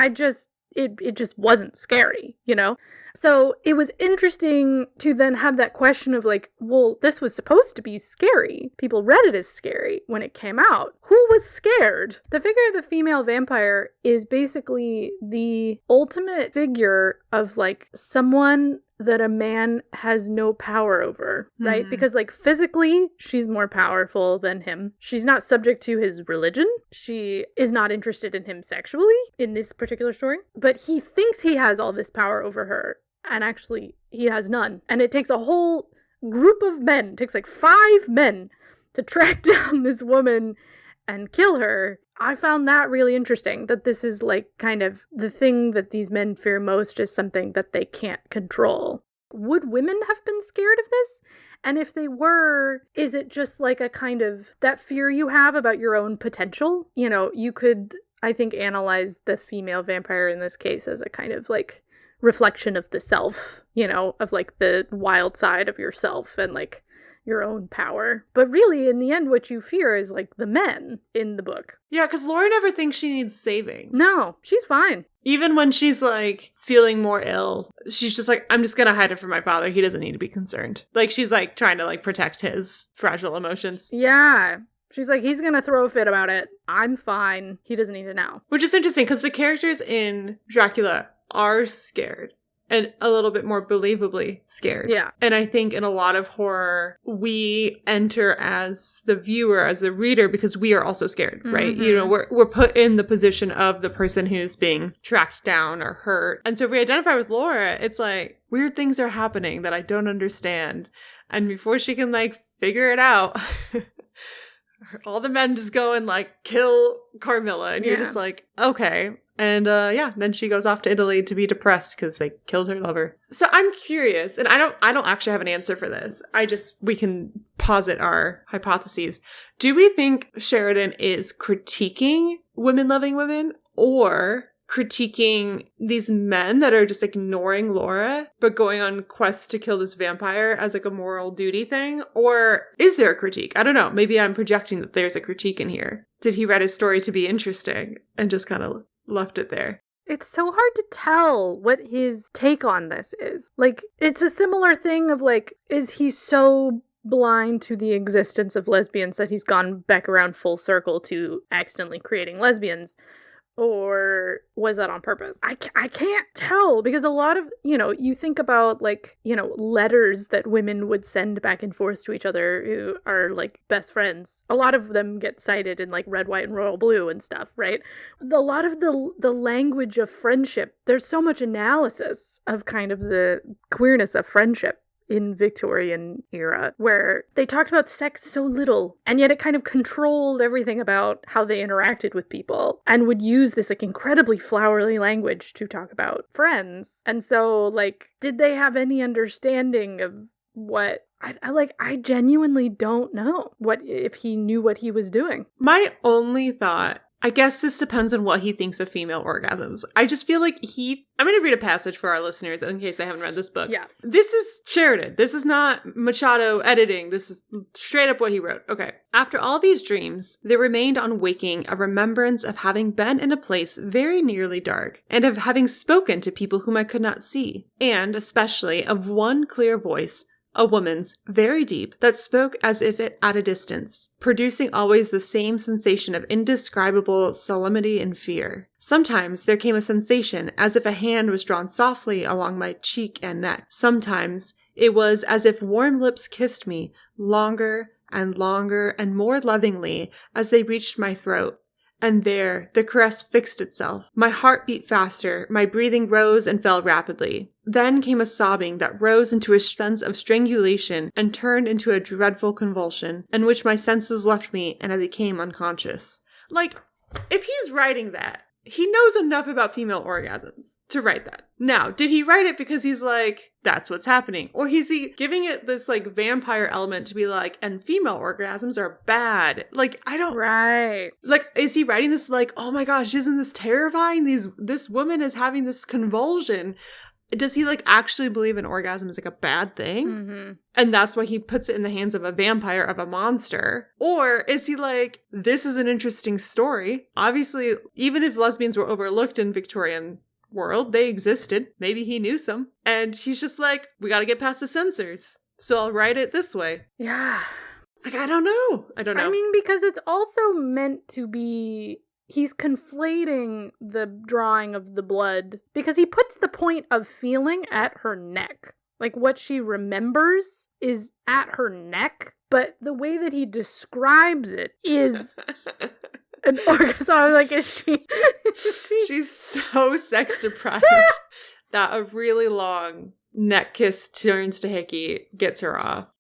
it just wasn't scary, you know? So it was interesting to then have that question of like, well, this was supposed to be scary. People read it as scary when it came out. Who was scared? The figure of the female vampire is basically the ultimate figure of like someone that a man has no power over, right? Because like physically, she's more powerful than him. She's not subject to his religion. She is not interested in him sexually in this particular story, but he thinks he has all this power over her. And actually, he has none. And it takes a whole group of men, it takes like 5 men to track down this woman and kill her. I found that really interesting, that this is like kind of the thing that these men fear most is something that they can't control. Would women have been scared of this? And if they were, is it just like a kind of that fear you have about your own potential? You know, you could, I think, analyze the female vampire in this case as a kind of like reflection of the self, you know, of like the wild side of yourself and like your own power. But really, in the end, what you fear is like the men in the book. Yeah, because Laura never thinks she needs saving. No, she's fine. Even when she's like feeling more ill, she's just like, I'm just gonna hide it from my father. He doesn't need to be concerned. Like she's like trying to like protect his fragile emotions. Yeah. She's like, he's gonna throw a fit about it. I'm fine. He doesn't need to know. Which is interesting because the characters in Dracula are scared. And a little bit more believably scared. Yeah. And I think in a lot of horror, we enter as the viewer, as the reader, because we are also scared, right? You know, we're put in the position of the person who's being tracked down or hurt. And so if we identify with Laura, it's like, weird things are happening that I don't understand. And before she can like figure it out, all the men just go and like kill Carmilla. And you're just like, okay. And then she goes off to Italy to be depressed because they killed her lover. So I'm curious, and I don't actually have an answer for this. We can posit our hypotheses. Do we think Sheridan is critiquing women-loving women or critiquing these men that are just ignoring Laura but going on quests to kill this vampire as like a moral duty thing? Or is there a critique? I don't know. Maybe I'm projecting that there's a critique in here. Did he write his story to be interesting and just kind of left it there? It's so hard to tell what his take on this is. Like, it's a similar thing of like, is he so blind to the existence of lesbians that he's gone back around full circle to accidentally creating lesbians? Or was that on purpose? I can't tell, because a lot of, you know, you think about like, you know, letters that women would send back and forth to each other who are like best friends. A lot of them get cited in like Red, White, and Royal Blue and stuff, right? A lot of the language of friendship, there's so much analysis of kind of the queerness of friendship in Victorian era, where they talked about sex so little, and yet it kind of controlled everything about how they interacted with people, and would use this like incredibly flowery language to talk about friends. And so like, did they have any understanding of what I genuinely don't know what if he knew what he was doing. My only thought, I guess this depends on what he thinks of female orgasms. I just feel like I'm going to read a passage for our listeners in case they haven't read this book. Yeah. This is Sheridan. This is not Machado editing. This is straight up what he wrote. Okay. After all these dreams, there remained on waking a remembrance of having been in a place very nearly dark, and of having spoken to people whom I could not see, and especially of one clear voice, a woman's, very deep, that spoke as if at a distance, producing always the same sensation of indescribable solemnity and fear. Sometimes there came a sensation as if a hand was drawn softly along my cheek and neck. Sometimes it was as if warm lips kissed me longer and more lovingly as they reached my throat. And there, the caress fixed itself. My heart beat faster, my breathing rose and fell rapidly. Then came a sobbing that rose into a sense of strangulation and turned into a dreadful convulsion, in which my senses left me and I became unconscious. Like, if he's writing that, he knows enough about female orgasms to write that. Now, did he write it because he's like, that's what's happening? Or is he giving it this like vampire element to be like, and female orgasms are bad? Like, I don't... Right. Like, is he writing this like, oh my gosh, isn't this terrifying? This woman is having this convulsion. Does he like actually believe an orgasm is like a bad thing? Mm-hmm. And that's why he puts it in the hands of a vampire, of a monster? Or is he like, this is an interesting story? Obviously, even if lesbians were overlooked in Victorian world. They existed. Maybe he knew some. And she's just like, we got to get past the censors. So I'll write it this way. Yeah. Like, I don't know. I mean, because it's also meant to be... He's conflating the drawing of the blood because he puts the point of feeling at her neck. Like, what she remembers is at her neck, but the way that he describes it is an orgasm. So I'm like, is she... She's so sex deprived that a really long neck kiss turns to hickey gets her off.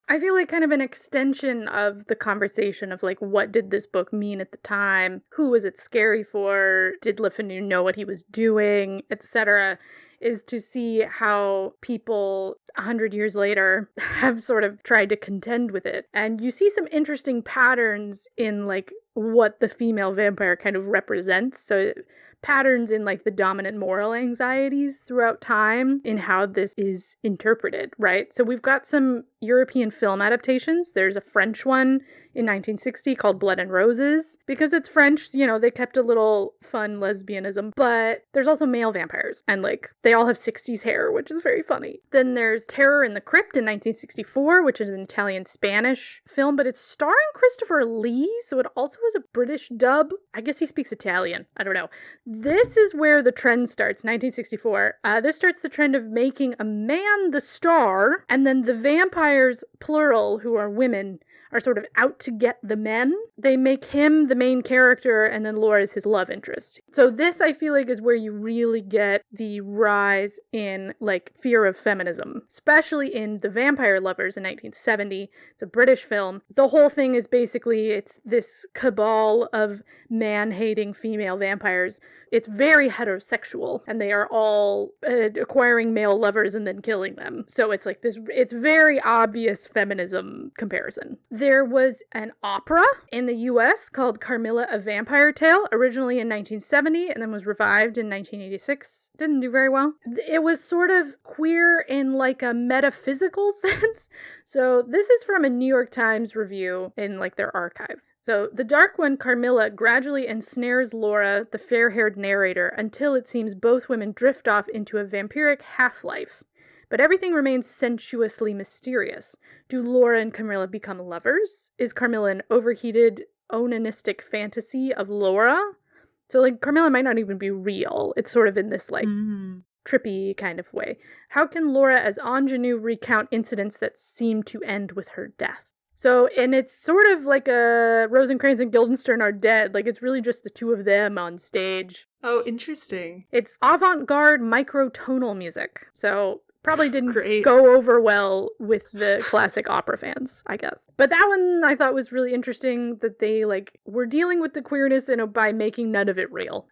I feel like kind of an extension of the conversation of like, what did this book mean at the time? Who was it scary for? Did LeFanu know what he was doing, etc., is to see how people 100 years later have sort of tried to contend with it. And you see some interesting patterns in like what the female vampire kind of represents. So patterns in like the dominant moral anxieties throughout time in how this is interpreted, right? So we've got some European film adaptations. There's a French one in 1960 called Blood and Roses. Because it's French, you know, they kept a little fun lesbianism. But there's also male vampires. And like, they all have 60s hair, which is very funny. Then there's Terror in the Crypt in 1964, which is an Italian-Spanish film. But it's starring Christopher Lee, so it also has a British dub. I guess he speaks Italian. I don't know. This is where the trend starts, 1964. This starts the trend of making a man the star, and then the vampires, plural, who are women, are sort of out to get the men. They make him the main character, and then Laura is his love interest. So this, I feel like, is where you really get the rise in, like, fear of feminism, especially in The Vampire Lovers in 1970. It's a British film. The whole thing is basically, it's this cabal of man-hating female vampires. It's very heterosexual, and they are all acquiring male lovers and then killing them. So it's like this, it's very obvious feminism comparison. There was an opera in the US called Carmilla, A Vampire Tale, originally in 1970, and then was revived in 1986. Didn't do very well. It was sort of queer in like a metaphysical sense. So this is from a New York Times review in like their archive. So, the Dark One, Carmilla, gradually ensnares Laura, the fair-haired narrator, until it seems both women drift off into a vampiric half-life. But everything remains sensuously mysterious. Do Laura and Carmilla become lovers? Is Carmilla an overheated, onanistic fantasy of Laura? So, like, Carmilla might not even be real. It's sort of in this, like, trippy kind of way. How can Laura as ingenue recount incidents that seem to end with her death? So, and it's sort of like a Rosencrantz and Guildenstern are dead. Like, it's really just the two of them on stage. Oh, interesting. It's avant-garde microtonal music. So, probably didn't go over well with the classic opera fans, I guess. But that one I thought was really interesting that they, like, were dealing with the queerness by making none of it real.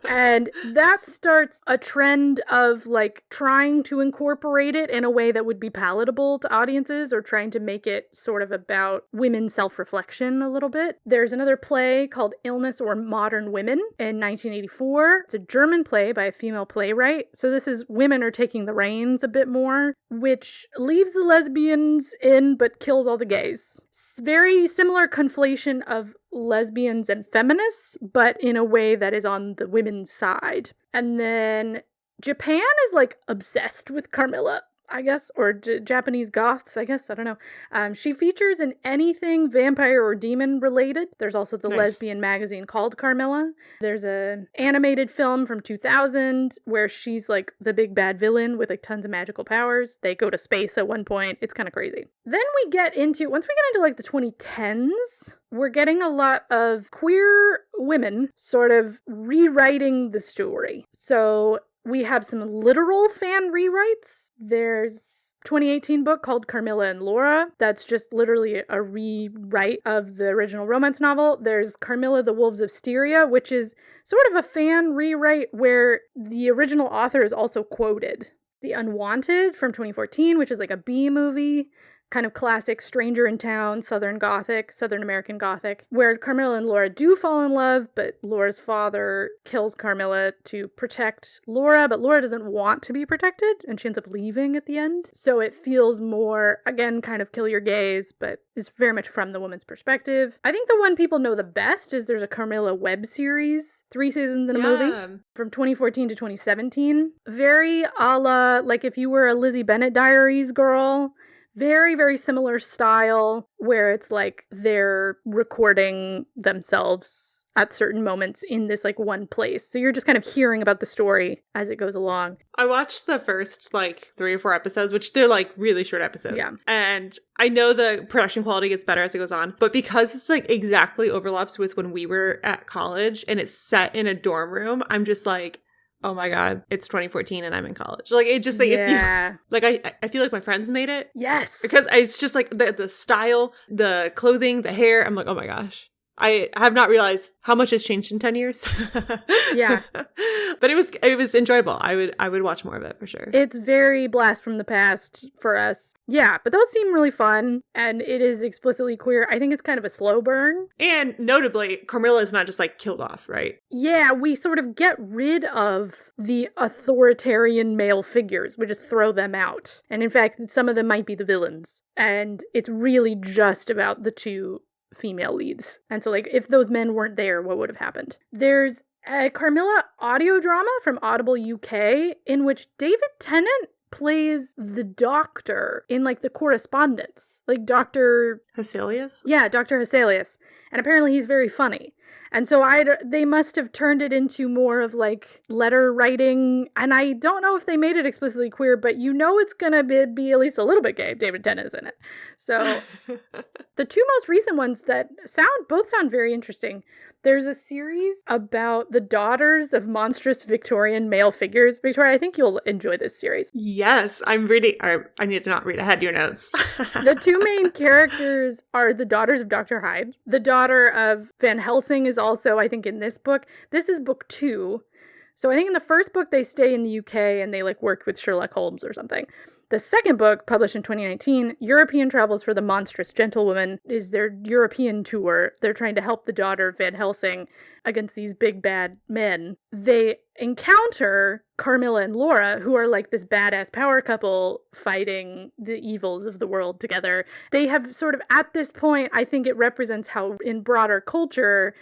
And that starts a trend of, like, trying to incorporate it in a way that would be palatable to audiences, or trying to make it sort of about women's self-reflection a little bit. There's another play called Illness or Modern Women in 1984. It's a German play by a female playwright. So this is women are taking the reins a bit more, which leaves the lesbians in but kills all the gays. Very similar conflation of lesbians and feminists, but in a way that is on the women's side. And then Japan is like obsessed with Carmilla, I guess, or Japanese goths, I guess, I don't know. She features in anything vampire or demon related. There's also the lesbian magazine called Carmilla. There's an animated film from 2000 where she's like the big bad villain with like tons of magical powers. They go to space at one point. It's kind of crazy. Then once we get into like the 2010s, we're getting a lot of queer women sort of rewriting the story. So we have some literal fan rewrites. There's a 2018 book called Carmilla and Laura. That's just literally a rewrite of the original romance novel. There's Carmilla, the Wolves of Styria, which is sort of a fan rewrite where the original author is also quoted. The Unwanted from 2014, which is like a B movie. kind of classic stranger in town, Southern American Gothic, where Carmilla and Laura do fall in love, but Laura's father kills Carmilla to protect Laura, but Laura doesn't want to be protected, and she ends up leaving at the end. So it feels more, again, kind of kill your gaze, but it's very much from the woman's perspective. I think the one people know the best is there's a Carmilla web series, 3 seasons in a movie, from 2014 to 2017. Very a la, like if you were a Lizzie Bennet Diaries girl, very, very similar style, where it's like they're recording themselves at certain moments in this like one place. So you're just kind of hearing about the story as it goes along. I watched the first like 3 or 4 episodes, which they're like really short episodes. Yeah. And I know the production quality gets better as it goes on, but because it's like exactly overlaps with when we were at college and it's set in a dorm room, I'm just like, oh my God, it's 2014 and I'm in college. Like it just like, it feels, like I feel like my friends made it. Yes. Because it's just like the style, the clothing, the hair. I'm like, oh my gosh. I have not realized how much has changed in 10 years. Yeah. But it was enjoyable. I would watch more of it for sure. It's very blast from the past for us. Yeah, but those seem really fun, and it is explicitly queer. I think it's kind of a slow burn. And notably, Carmilla is not just like killed off, right? Yeah, we sort of get rid of the authoritarian male figures. We just throw them out. And in fact, some of them might be the villains. And it's really just about the 2 female leads. And so like if those men weren't there, what would have happened? There's a Carmilla audio drama from Audible UK in which David Tennant plays the doctor in like the correspondence, like Dr. Hesselius? Yeah, Dr. Hesselius. And apparently he's very funny. And so they must have turned it into more of like letter writing. And I don't know if they made it explicitly queer, but you know it's going to be at least a little bit gay if David Tennant is in it. So the 2 most recent ones that both sound very interesting. There's a series about the daughters of monstrous Victorian male figures. Victoria, I think you'll enjoy this series. Yes, I'm reading. I need to not read ahead your notes. The 2 main characters are the daughters of Dr. Hyde. The daughter of Van Helsing is also, I think, in this book. This is book 2. So I think in the first book they stay in the UK and they like work with Sherlock Holmes or something. The second book, published in 2019, European Travels for the Monstrous Gentlewoman, is their European tour. They're trying to help the daughter of Van Helsing against these big bad men. They encounter Carmilla and Laura, who are like this badass power couple fighting the evils of the world together. They have sort of, at this point, I think it represents how in broader culture,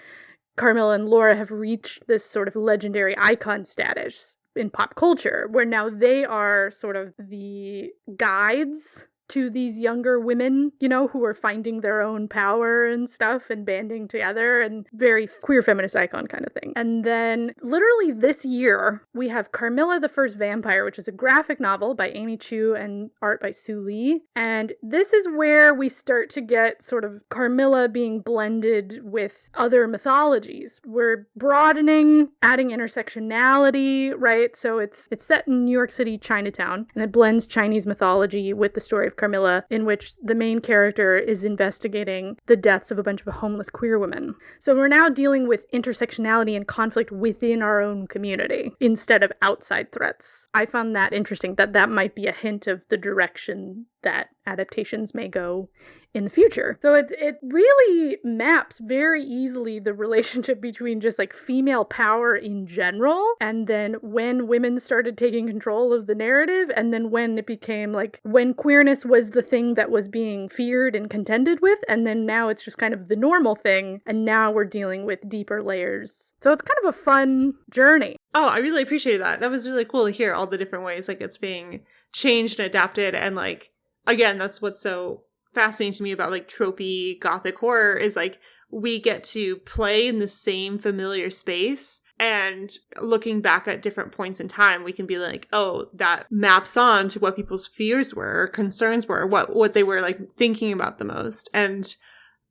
Carmilla and Laura have reached this sort of legendary icon status in pop culture, where now they are sort of the guides to these younger women, you know, who are finding their own power and stuff and banding together, and very queer feminist icon kind of thing. And then literally this year, we have Carmilla the First Vampire, which is a graphic novel by Amy Chu and art by Sue Lee. And this is where we start to get sort of Carmilla being blended with other mythologies. We're broadening, adding intersectionality, right? So it's set in New York City, Chinatown, and it blends Chinese mythology with the story of Carmilla, in which the main character is investigating the deaths of a bunch of homeless queer women. So we're now dealing with intersectionality and conflict within our own community instead of outside threats. I found that interesting, that might be a hint of the direction that adaptations may go in the future. So it really maps very easily the relationship between just like female power in general, and then when women started taking control of the narrative, and then when it became like when queerness was the thing that was being feared and contended with, and then now it's just kind of the normal thing, and now we're dealing with deeper layers. So it's kind of a fun journey. Oh, I really appreciated that. That was really cool to hear all the different ways like it's being changed and adapted, and like again, that's what's so fascinating to me about like tropey gothic horror is like we get to play in the same familiar space, and looking back at different points in time, we can be like, oh, that maps on to what people's fears were, or concerns were, what they were like thinking about the most. And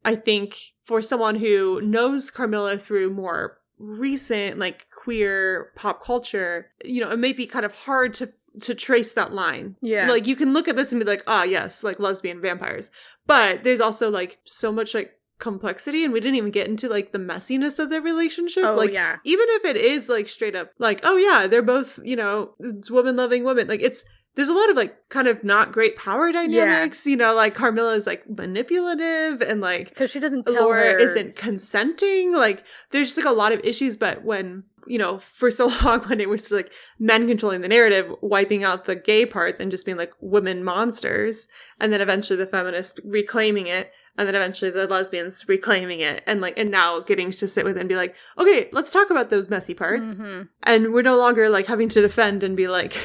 I think for someone who knows Carmilla through more recent like queer pop culture, you know, it may be kind of hard to trace that line. Yeah, like you can look at this and be like, ah, yes, like lesbian vampires, but there's also like so much like complexity, and we didn't even get into like the messiness of their relationship. Oh, like yeah. Even if it is like straight up like, oh yeah, they're both, you know, it's woman loving women, like there's a lot of like kind of not great power dynamics, you know, like Carmilla is like manipulative and like because she doesn't tell Laura her isn't consenting. Like there's just like a lot of issues, but when, you know, for so long when it was like men controlling the narrative, wiping out the gay parts and just being like women monsters, and then eventually the feminists reclaiming it, and then eventually the lesbians reclaiming it, and like, and now getting to sit with it and be like, okay, let's talk about those messy parts. And we're no longer like having to defend and be like,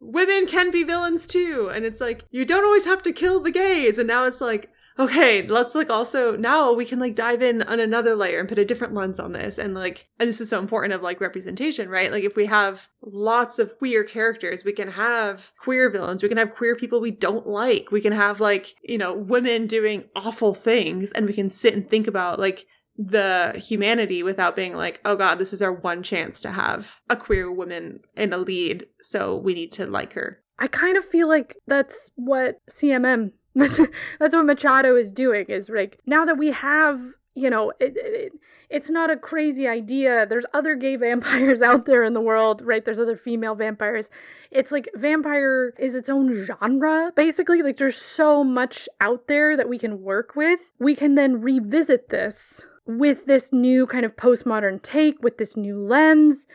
women can be villains too. And it's like, you don't always have to kill the gays. And now it's like, okay, let's like also, now we can like dive in on another layer and put a different lens on this. And like, and this is so important of like representation, right? Like if we have lots of queer characters, we can have queer villains, we can have queer people we don't like, we can have like, you know, women doing awful things, and we can sit and think about like the humanity without being like, oh God, this is our one chance to have a queer woman in a lead, so we need to like her. I kind of feel like that's what CMM that's what Machado is doing, is like, now that we have, you know, it's not a crazy idea. There's other gay vampires out there in the world, right? There's other female vampires. It's like vampire is its own genre, basically. Like there's so much out there that we can work with. We can then revisit this with this new kind of postmodern take, with this new lens,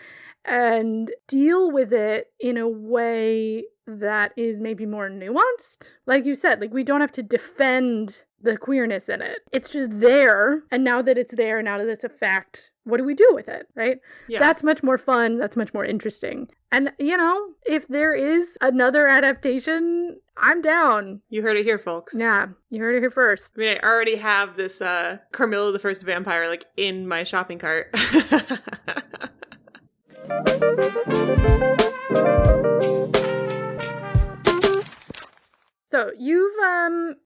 and deal with it in a way that is maybe more nuanced. Like you said, like we don't have to defend the queerness in it. It's just there. And now that it's there, now that it's a fact, what do we do with it, right? Yeah. That's much more fun. That's much more interesting. And, you know, if there is another adaptation, I'm down. You heard it here, folks. Yeah, you heard it here first. I mean, I already have this Carmilla the First Vampire, like, in my shopping cart. So you've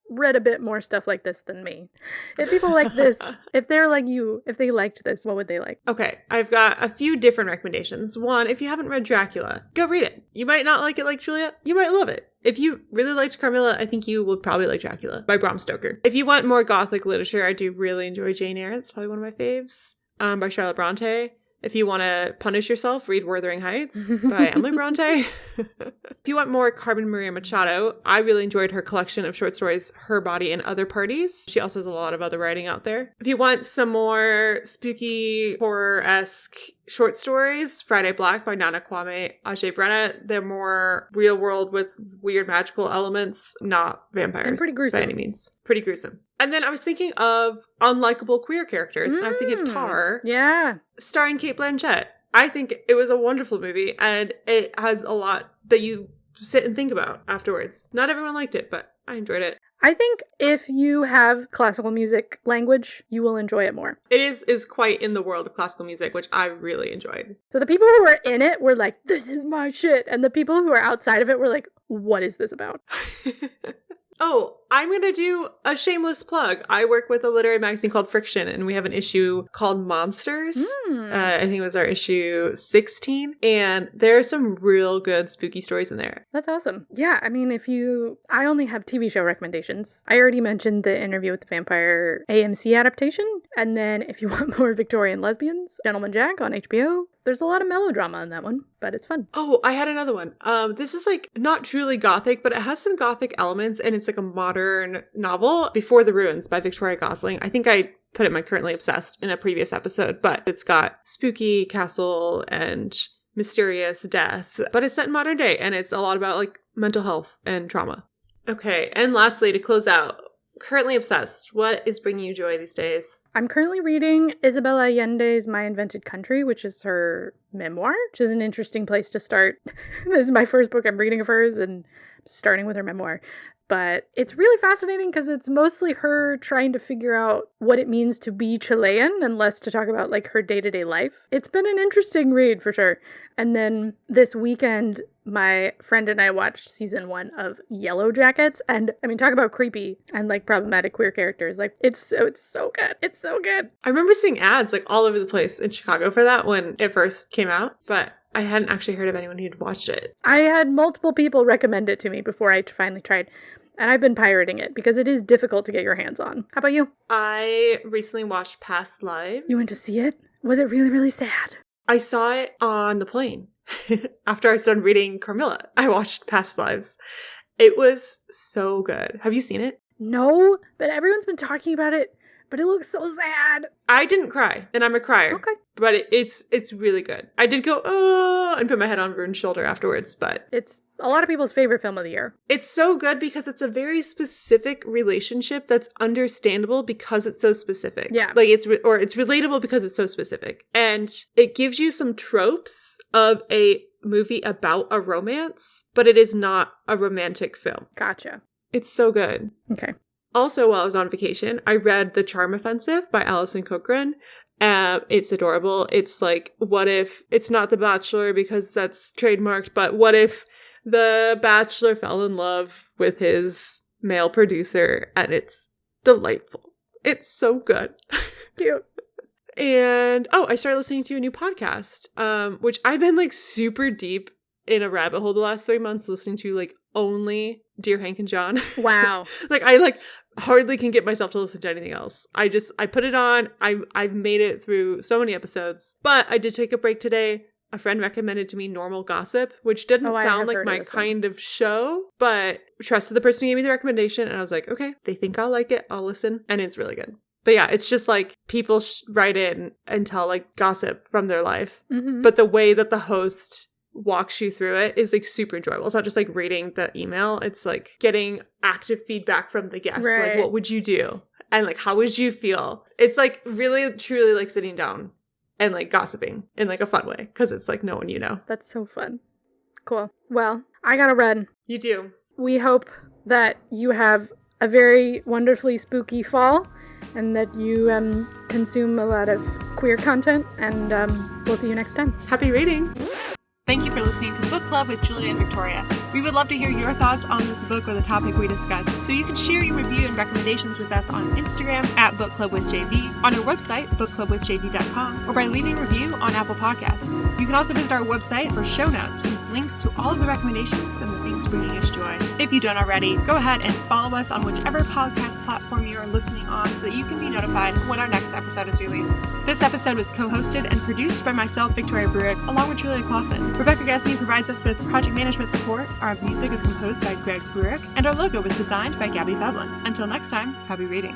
read a bit more stuff like this than me. If people like this, if they're like you, if they liked this, what would they like? Okay, I've got a few different recommendations. One, if you haven't read Dracula, go read it. You might not like it like Julia. You might love it. If you really liked Carmilla, I think you will probably like Dracula by Bram Stoker. If you want more gothic literature, I do really enjoy Jane Eyre. That's probably one of my faves. By Charlotte Bronte. If you want to punish yourself, read Wuthering Heights by Emily Bronte. If you want more Carmen Maria Machado, I really enjoyed her collection of short stories, Her Body and Other Parties. She also has a lot of other writing out there. If you want some more spooky, horror-esque short stories, Friday Black by Nana Kwame Ajay-Brenna. They're more real world with weird magical elements, not vampires. And pretty gruesome. By any means. Pretty gruesome. And then I was thinking of unlikable queer characters, and I was thinking of Tar. Yeah. Starring Cate Blanchett. I think it was a wonderful movie, and it has a lot that you sit and think about afterwards. Not everyone liked it, but I enjoyed it. I think if you have classical music language, you will enjoy it more. It is quite in the world of classical music, which I really enjoyed. So the people who were in it were like, this is my shit. And the people who were outside of it were like, what is this about? Oh, I'm going to do a shameless plug. I work with a literary magazine called Friction, and we have an issue called Monsters. I think it was our issue 16. And there are some real good spooky stories in there. That's awesome. Yeah, I mean, I only have TV show recommendations. I already mentioned the Interview with the Vampire AMC adaptation. And then if you want more Victorian lesbians, Gentleman Jack on HBO. There's a lot of melodrama in that one, but it's fun. Oh, I had another one. This is like not truly gothic, but it has some gothic elements, and it's like a modern novel, Before the Ruins by Victoria Gosling. I think I put it in my Currently Obsessed in a previous episode, but it's got spooky castle and mysterious death, but it's set in modern day, and it's a lot about like mental health and trauma. Okay, and lastly, to close out, Currently Obsessed. What is bringing you joy these days? I'm currently reading Isabella Allende's My Invented Country, which is her memoir, which is an interesting place to start. This is my first book I'm reading of hers, and starting with her memoir. But it's really fascinating because it's mostly her trying to figure out what it means to be Chilean and less to talk about like her day-to-day life. It's been an interesting read for sure. And then this weekend, my friend and I watched season 1 of Yellow Jackets. And I mean, talk about creepy and like problematic queer characters. Like it's so good. It's so good. I remember seeing ads like all over the place in Chicago for that when it first came out, but I hadn't actually heard of anyone who'd watched it. I had multiple people recommend it to me before I finally tried. And I've been pirating it because it is difficult to get your hands on. How about you? I recently watched Past Lives. You went to see it? Was it really, really sad? I saw it on the plane. after I was done reading Carmilla, I watched Past Lives. It was so good. Have you seen it? No, but everyone's been talking about it, but it looks so sad. I didn't cry, and I'm a crier. Okay. But it's really good. I did go, oh, and put my head on Rune's shoulder afterwards, but... It's a lot of people's favorite film of the year. It's so good because it's a very specific relationship that's understandable because it's so specific. Yeah. Like, it's relatable because it's so specific. And it gives you some tropes of a movie about a romance, but it is not a romantic film. Gotcha. It's so good. Okay. Also, while I was on vacation, I read The Charm Offensive by Alison Cochrane. It's adorable. It's like, what if it's not The Bachelor because that's trademarked, but what if the Bachelor fell in love with his male producer, and it's delightful. It's so good. Cute. And, I started listening to a new podcast, which I've been like super deep in a rabbit hole the last 3 months listening to like only Dear Hank and John. Wow. Like I hardly can get myself to listen to anything else. I put it on. I've made it through so many episodes, but I did take a break today. A friend recommended to me Normal Gossip, which didn't sound like my kind of show, but trusted the person who gave me the recommendation. And I was like, okay, they think I'll like it. I'll listen. And it's really good. But yeah, it's just like people write in and tell like gossip from their life. Mm-hmm. But the way that the host walks you through it is like super enjoyable. It's not just like reading the email. It's like getting active feedback from the guests. Right. Like, what would you do? And like, how would you feel? It's like really, truly like sitting down and like gossiping in like a fun way because it's like no one you know. That's so fun. Cool. Well, I gotta run. You do. We hope that you have a very wonderfully spooky fall and that you consume a lot of queer content, and we'll see you next time. Happy reading. Thank you for listening to Book Club with Julia and Victoria. We would love to hear your thoughts on this book or the topic we discuss, so you can share your review and recommendations with us on Instagram at BookClubWithJV, on our website, bookclubwithjv.com, or by leaving a review on Apple Podcasts. You can also visit our website for show notes with links to all of the recommendations and the things bringing us joy. If you don't already, go ahead and follow us on whichever podcast platform you are listening on so that you can be notified when our next episode is released. This episode was co-hosted and produced by myself, Victoria Bruick, along with Julia Clausen. Rebecca Gasme provides us with project management support. Our music is composed by Greg Bruick, and our logo was designed by Gabby Fabland. Until next time, happy reading.